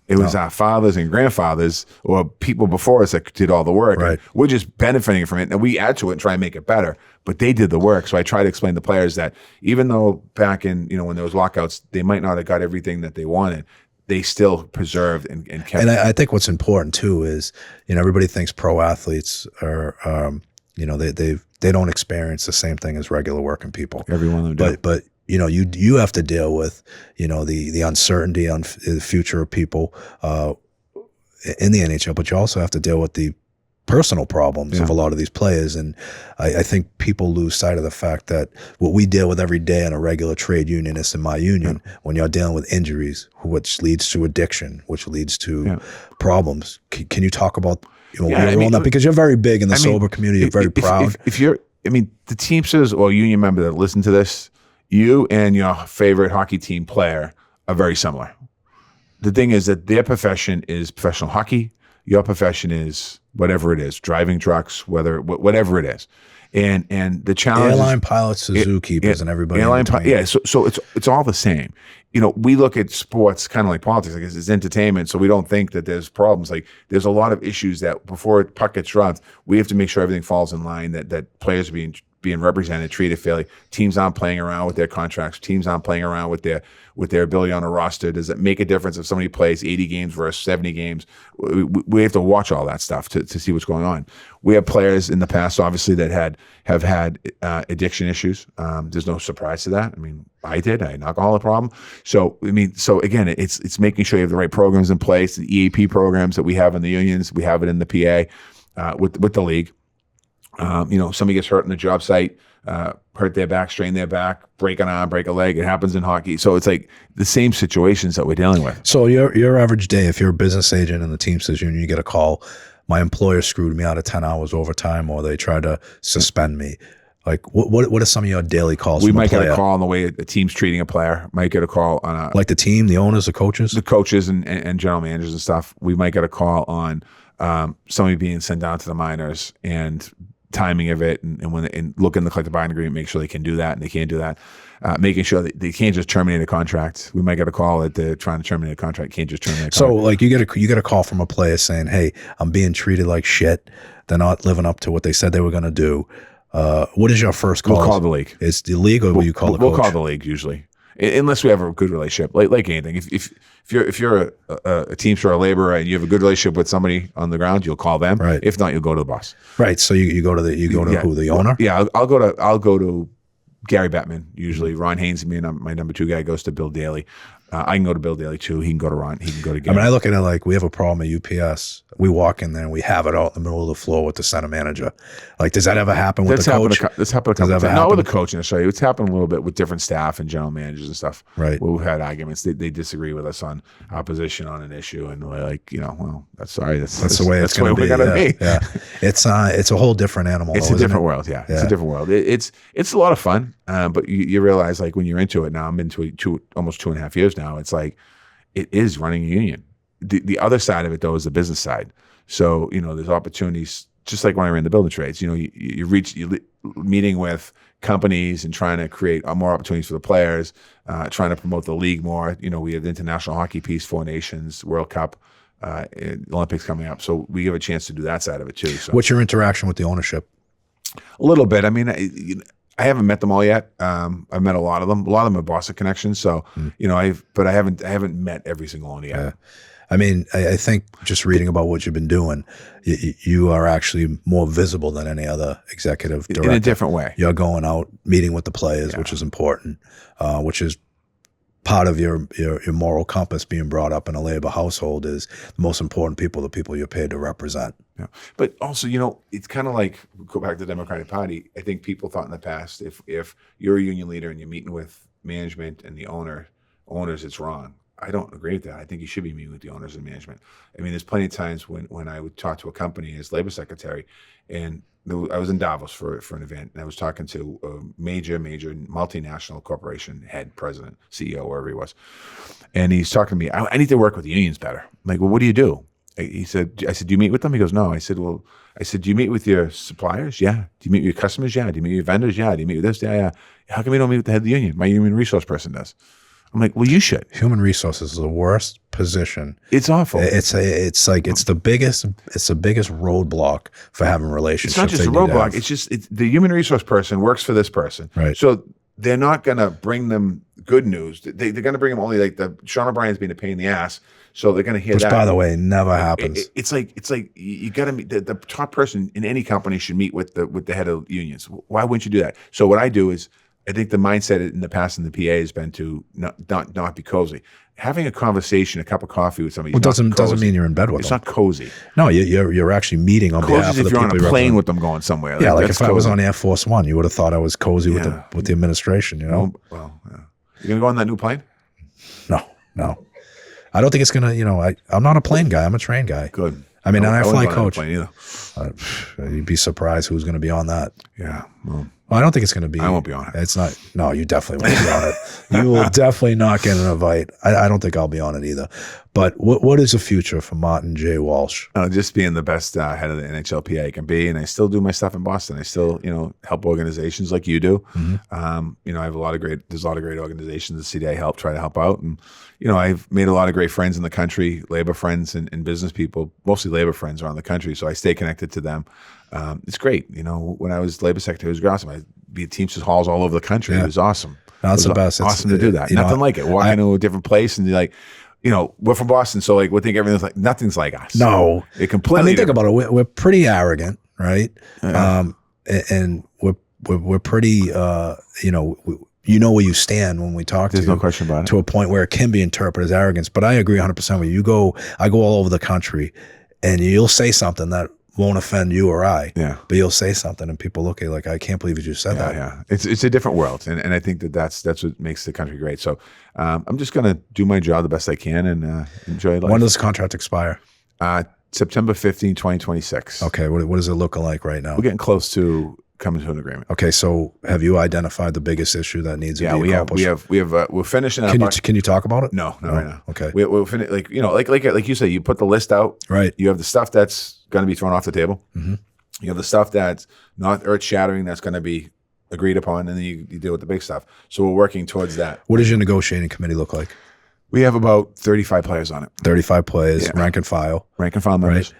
It was our fathers and grandfathers or people before us that did all the work. Right. We're just benefiting from it, and we add to it and try and make it better. But they did the work. So I try to explain to players that even though back in, when there was lockouts, they might not have got everything that they wanted, they still preserved and kept. And I think what's important too is, everybody thinks pro athletes are, they don't experience the same thing as regular working people. Every one of them do. But you have to deal with, the uncertainty on the future of people in the NHL, but you also have to deal with the personal problems of a lot of these players. And I think people lose sight of the fact that what we deal with every day in a regular trade unionist in my union, when you're dealing with injuries, which leads to addiction, which leads to problems. Can you talk about that? Because you're very big in the sober community. You're very proud. If you're, the Teamsters or union member that listen to this, you and your favorite hockey team player are very similar. The thing is that their profession is professional hockey. Your profession is whatever it is, driving trucks, whatever it is, and the challenge. Airline pilots, zookeepers, and everybody. So it's all the same. We look at sports kind of like politics. Like it's entertainment, so we don't think that there's problems. Like there's a lot of issues that before a puck gets dropped, we have to make sure everything falls in line. That players are being represented, treated fairly. Teams aren't playing around with their contracts. Teams aren't playing around with their ability on a roster. Does it make a difference if somebody plays 80 games versus 70 games? We have to watch all that stuff to see what's going on. We have players in the past, obviously, that have had addiction issues. There's no surprise to that. I did. I had an alcoholic problem. So again, it's making sure you have the right programs in place, the EAP programs that we have in the unions. We have it in the PA with the league. Somebody gets hurt on the job site, hurt their back, strain their back, break an arm, break a leg. It happens in hockey. So it's like the same situations that we're dealing with. So your average day, if you're a business agent in the Teamsters union, you get a call, my employer screwed me out of 10 hours overtime, or they tried to suspend me. Like what are some of your daily calls? We might get a call on the way a team's treating a player. Might get a call on like the team, the owners, the coaches and general managers and stuff. We might get a call on somebody being sent down to the minors and timing of it, and look in the collective bargaining agreement, make sure they can do that and they can't do that. Making sure that they can't just terminate a contract. We might get a call that they're trying to terminate a contract, can't just terminate a contract. So like you get a call from a player saying, hey, I'm being treated like shit. They're not living up to what they said they were going to do. What is your first call? We'll call the league. It's the league, or will you call the coach? We'll call the league usually, unless we have a good relationship. Like anything, if you're a teamster or a laborer and you have a good relationship with somebody on the ground, you'll call them. Right. If not, you'll go to the boss. Right. So you go to who, the owner? Yeah, I'll go to Gary Bettman usually. Ron Haynes, my number 2 guy, goes to Bill Daly. I can go to Bill Daly too. He can go to Ron. He can go to Gary. I look at it like we have a problem at UPS. We walk in there and we have it out in the middle of the floor with the center manager. Like, does that ever happen with the coach? That's happened a couple times. Not with the coach necessarily. It's happened a little bit with different staff and general managers and stuff. Right. We've had arguments. They disagree with us on our position on an issue, and we're like, well, that's the way it's going to be. Yeah. It's a whole different animal. It's a different world. Yeah. It's a different world. It's a lot of fun, but you realize, like, when you're into it now, I'm into it almost 2.5 years now. It's like, it is running a union. The other side of it, though, is the business side. So, there's opportunities, just like when I ran the building trades. You're meeting with companies and trying to create more opportunities for the players, trying to promote the league more. We have the international hockey piece, 4 Nations, World Cup, Olympics coming up. So we give a chance to do that side of it too. So. What's your interaction with the ownership? A little bit. I haven't met them all yet. I've met a lot of them. A lot of them are Boston connections. So, I haven't met every single one yet. I think just reading about what you've been doing, you are actually more visible than any other executive director. In a different way. You're going out, meeting with the players, which is important, which is part of your moral compass being brought up in a labor household. Is the most important people, the people you're paid to represent. Yeah. But also, it's kind of like, go back to the Democratic Party. I think people thought in the past, if you're a union leader and you're meeting with management and the owners, it's wrong. I don't agree with that. I think you should be meeting with the owners and management. There's plenty of times when I would talk to a company as labor secretary, and I was in Davos for an event, and I was talking to a major multinational corporation head, president, CEO, wherever he was. And he's talking to me, I need to work with the unions better. I'm like, well, what do you do? I said, do you meet with them? He goes, no. I said, do you meet with your suppliers? Yeah. Do you meet with your customers? Yeah. Do you meet with your vendors? Yeah. Do you meet with this? Yeah. How come you don't meet with the head of the union? My human resource person does. I'm like, well, you should. Human resources is the worst position. It's awful. It's the biggest roadblock for having relationships. It's not just a roadblock. It's just the human resource person works for this person. Right. So they're not going to bring them good news. They're going to bring them only like Sean O'Brien's being a pain in the ass. So they're going to hear Which, that. by the way, never happens. It's like you got to meet the top person in any company should meet with the head of unions. Why wouldn't you do that? So what I do is I think the mindset in the past in the PA has been to not be cozy. Having a conversation, a cup of coffee with somebody, doesn't mean you're in bed with it's them. It's not cozy. No, you're actually meeting on behalf of the people. If you're on a plane with them going somewhere. Yeah, like if I was on Air Force One, you would have thought I was cozy with the administration. You know. Well, you gonna go on that new plane? No. I don't think it's gonna. I'm not a plane guy. I'm a train guy. Good. I mean, and I fly coach. Plane either. You'd be surprised who's going to be on that. Yeah. Well, I don't think it's going to be. I won't be on it. It's not. No, you definitely won't be on it. You will definitely not get an invite. I don't think I'll be on it either. But what is the future for Martin J. Walsh? Just being the best head of the NHLPA I can be, and I still do my stuff in Boston. I still, help organizations like you do. Mm-hmm. I have there's a lot of great organizations. The city I try to help out, and I've made a lot of great friends in the country, labor friends and business people, mostly labor friends around the country. So I stay connected to them. It's great. When I was labor secretary, it was awesome. I'd be at Teamsters halls all over the country. Yeah. It was awesome. That's the best. Awesome to do that. Nothing like it. Walk into a different place and you're like, we're from Boston, so we think everything's like nothing's like us. No, it completely. Think about it. We're pretty arrogant, right? Yeah. And we're pretty. Where you stand when we talk to you. There's no question about it. To a point where it can be interpreted as arrogance. But I agree 100% with you. I go all over the country, and you'll say something that won't offend you or I. Yeah. But you'll say something, and people look at you like, I can't believe you just said that. Yeah. It's a different world, and I think that's what makes the country great. So I'm just gonna do my job the best I can and enjoy life. When does the contract expire? September 15, 2026. Okay. What is it looking like right now? We're getting close to coming to an agreement. Okay, so have you identified the biggest issue that needs to be accomplished? We're finishing. Can you talk about it? No, not right now. Okay, we're finished. Like you say, you put the list out. Right. You have the stuff that's going to be thrown off the table. Mm-hmm. You have the stuff that's not earth shattering that's going to be agreed upon, and then you deal with the big stuff. So we're working towards that. What does your negotiating committee look like? We have about 35 players on it. 35 players, rank and file. Rank and file members.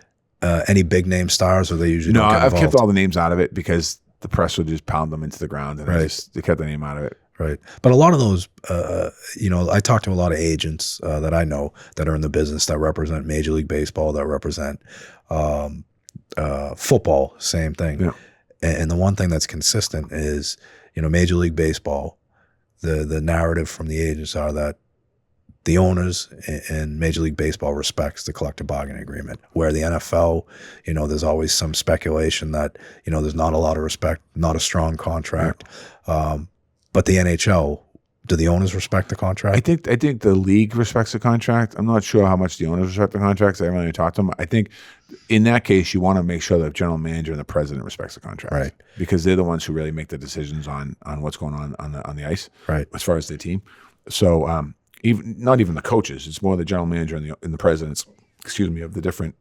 Right. Any big name stars, or they usually no? Don't get I've involved? kept all the names out of it because the press would just pound them into the ground, and they kept the name out of it. Right. But a lot of those, I talk to a lot of agents that I know that are in the business that represent Major League Baseball, that represent football, same thing. Yeah. And the one thing that's consistent is, Major League Baseball, the narrative from the agents are that the owners in Major League Baseball respects the collective bargaining agreement, where the NFL, there's always some speculation that, there's not a lot of respect, not a strong contract. Yeah. But the NHL, do the owners respect the contract? I think the league respects the contract. I'm not sure how much the owners respect the contracts. I haven't really talked to them. I think in that case, you want to make sure that the general manager and the president respects the contract, right? Because they're the ones who really make the decisions on what's going on the ice, right? As far as their team. So not even the coaches. It's more the general manager and the presidents, of the different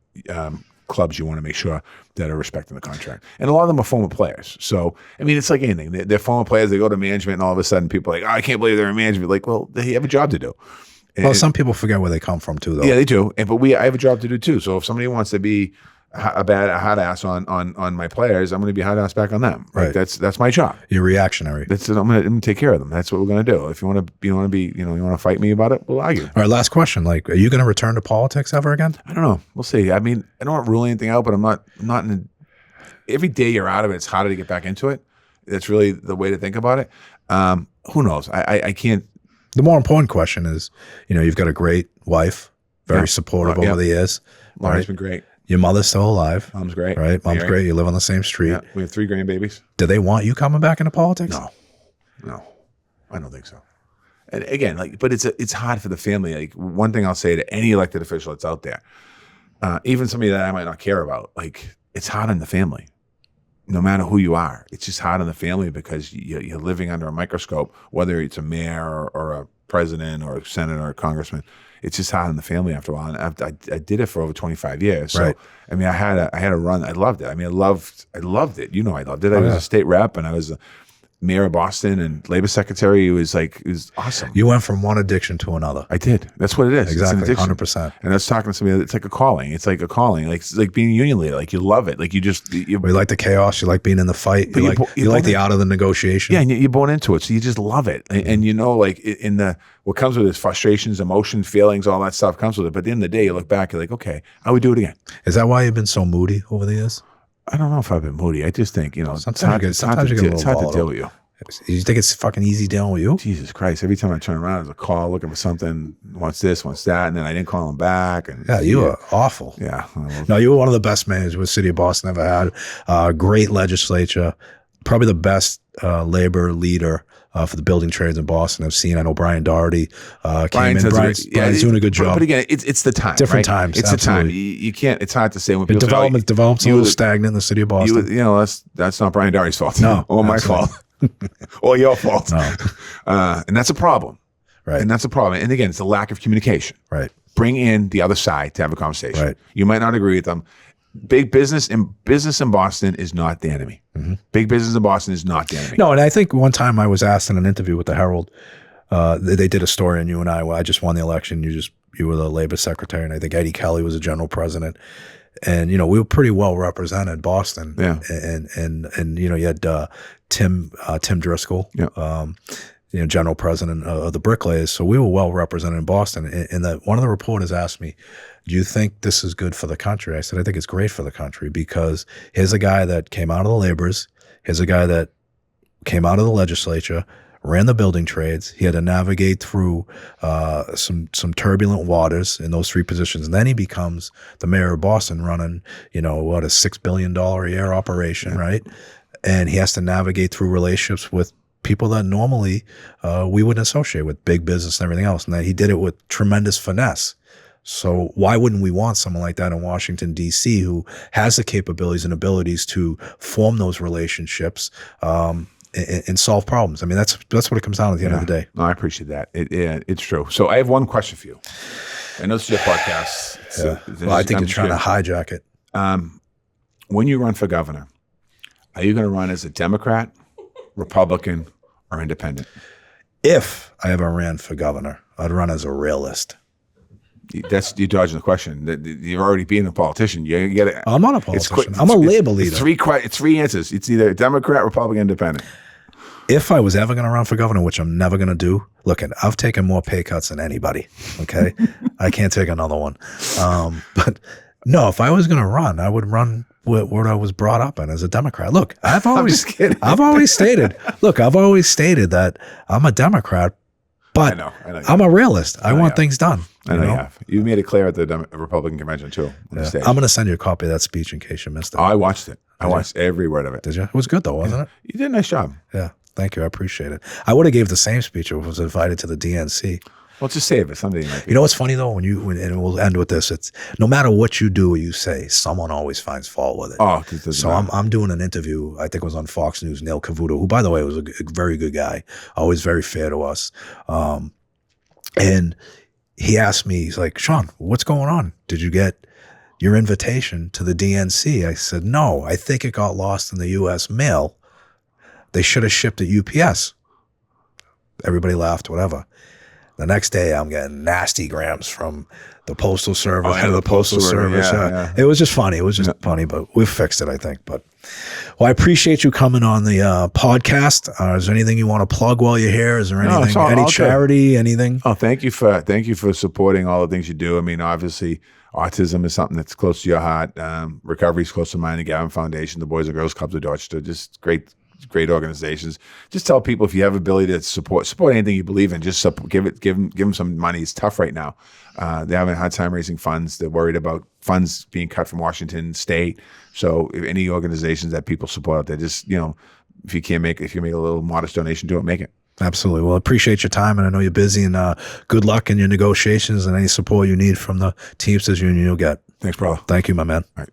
clubs. You want to make sure that are respecting the contract. And a lot of them are former players. So, it's like anything. They're former players. They go to management, and all of a sudden people are like, I can't believe they're in management. Like, well, they have a job to do. Well, some people forget where they come from too, though. Yeah, they do. But I have a job to do too. So if somebody wants to be a hot ass on my players, I'm going to be hot ass back on them. Right. That's my job. You're reactionary. I'm going to take care of them. That's what we're going to do. If you want to fight me about it, we'll argue. All right. Last question. Are you going to return to politics ever again? I don't know. We'll see. I don't want to rule anything out, but I'm not in. Every day you're out of it, it's harder to get back into it. That's really the way to think about it. Who knows? I can't. The more important question is, you've got a great wife, very supportive over the years. Marty's been great. Your mother's still alive. Mom's great. Right? Mom's great. You live on the same street. Yeah. We have 3 grandbabies. Do they want you coming back into politics? No. I don't think so. And again, but it's hard for the family. Like, one thing I'll say to any elected official that's out there, even somebody that I might not care about, it's hard on the family. No matter who you are, it's just hard on the family because you're living under a microscope, whether it's a mayor or a president or a senator or a congressman. It's just hard on the family after a while. And I did it for over 25 years. So, right. I had a run. I loved it. I loved it. I loved it. I loved it. I was a state rep, and I was a mayor of Boston and labor secretary. It was awesome. You went from one addiction to another. I did. That's what it is. Exactly. 100%. And I was talking to somebody. It's like a calling. It's like a calling. It's like being a union leader. You love it. You like the chaos. You like being in the fight. You like the art of the negotiation. Yeah, and you're born into it, so you just love it. And what comes with it is frustrations, emotion, feelings, all that stuff comes with it. But at the end of the day, you look back, you're like, okay, I would do it again. Is that why you've been so moody over the years? I don't know if I've been moody. I just think, sometimes you get a little to deal with you. You think it's fucking easy dealing with you? Jesus Christ! Every time I turn around, there's a call looking for something. Wants this, wants that, and then I didn't call him back. And Yeah, you were awful. Yeah. No, you were one of the best managers the city of Boston ever had. Great legislature, probably the best labor leader for the building trades in Boston I've seen. I know Brian Doherty came in. Brian's doing a good job. But again, it's the time. Different right? times. It's absolutely. the time. You can't. It's hard to say when people Development's a little stagnant in the city of Boston. You know, that's not Brian Doherty's fault. No, or my absolutely. fault. Or your fault. No. And that's a problem. Right. And that's a problem. And again, it's a lack of communication. Right. Bring in the other side to have a conversation. Right. You might not agree with them. Big business in Boston is not the enemy. Mm-hmm. Big business in Boston is not the enemy. No, and I think one time I was asked in an interview with the Herald, they did a story on you and I. Well, I just won the election. You were the labor secretary, and I think Eddie Kelly was the general president. And we were pretty well represented, Boston. Yeah. And you had Tim Driscoll, Yeah. General president of the Bricklayers. So we were well represented in Boston. And one of the reporters asked me, "Do you think this is good for the country?" I said, "I think it's great for the country because here's a guy that came out of the laborers. Here's a guy that came out of the legislature, ran the building trades. He had to navigate through some turbulent waters in those three positions. And then he becomes the mayor of Boston running, a $6 billion a year operation, right? And he has to navigate through relationships with people that normally we wouldn't associate with, big business and everything else. And that he did it with tremendous finesse. So why wouldn't we want someone like that in Washington, D.C., who has the capabilities and abilities to form those relationships and solve problems? I mean, that's what it comes down to at the end of the day. No, I appreciate that. It's true. So I have one question for you. I know this is your podcast. Well, I think you're trying to hijack it. When you run for governor, are you going to run as a Democrat, Republican, or independent? If I ever ran for governor, I'd run as a realist. You're dodging the question. You're already being a politician. You get it. I'm not a politician. I'm a labor leader. It's three answers. It's either Democrat, Republican, independent. If I was ever going to run for governor, which I'm never going to do, look, I've taken more pay cuts than anybody. Okay, I can't take another one. But no, if I was going to run, I would run what I was brought up in as a Democrat. Look, I've always stated that I'm a Democrat. But I know I'm a realist. I want things done. I know you have. You made it clear at the Republican convention too. I'm going to send you a copy of that speech in case you missed it. Oh, I watched it. I watched every word of it. Did you? It was good though, wasn't it? You did a nice job. Yeah. Thank you. I appreciate it. I would have gave the same speech if I was invited to the DNC. Well, just save it. Someday you might be. You know what's funny though? And we'll end with this. It's no matter what you do or you say, someone always finds fault with it. Oh, so I'm doing an interview. I think it was on Fox News. Neil Cavuto, who by the way was a very good guy, always very fair to us. And he asked me, he's like, "Sean, what's going on? Did you get your invitation to the DNC?" I said, "No, I think it got lost in the U.S. mail. They should have shipped it UPS." Everybody laughed, whatever. The next day, I'm getting nasty grams from the Postal Service, head of the Postal Service. Yeah. It was just funny. It was just funny, but we've fixed it, I think. But well, I appreciate you coming on the podcast. Is there anything you want to plug while you're here? Is there anything, any charity, anything? Oh, thank you for supporting all the things you do. I mean, obviously, autism is something that's close to your heart. Recovery is close to mine. The Gavin Foundation, the Boys and Girls Clubs of Dorchester, just great organizations. Just tell people if you have ability to support anything you believe in, just give them some money. It's tough right now. They're having a hard time raising funds. They're worried about funds being cut from Washington State. So if any organizations that people support out there, just if you make a little modest donation to it, make it. Absolutely. Well, I appreciate your time, and I know you're busy, and good luck in your negotiations and any support you need from the Teamsters Union you'll get. Thanks, brother. Thank you, my man. All right.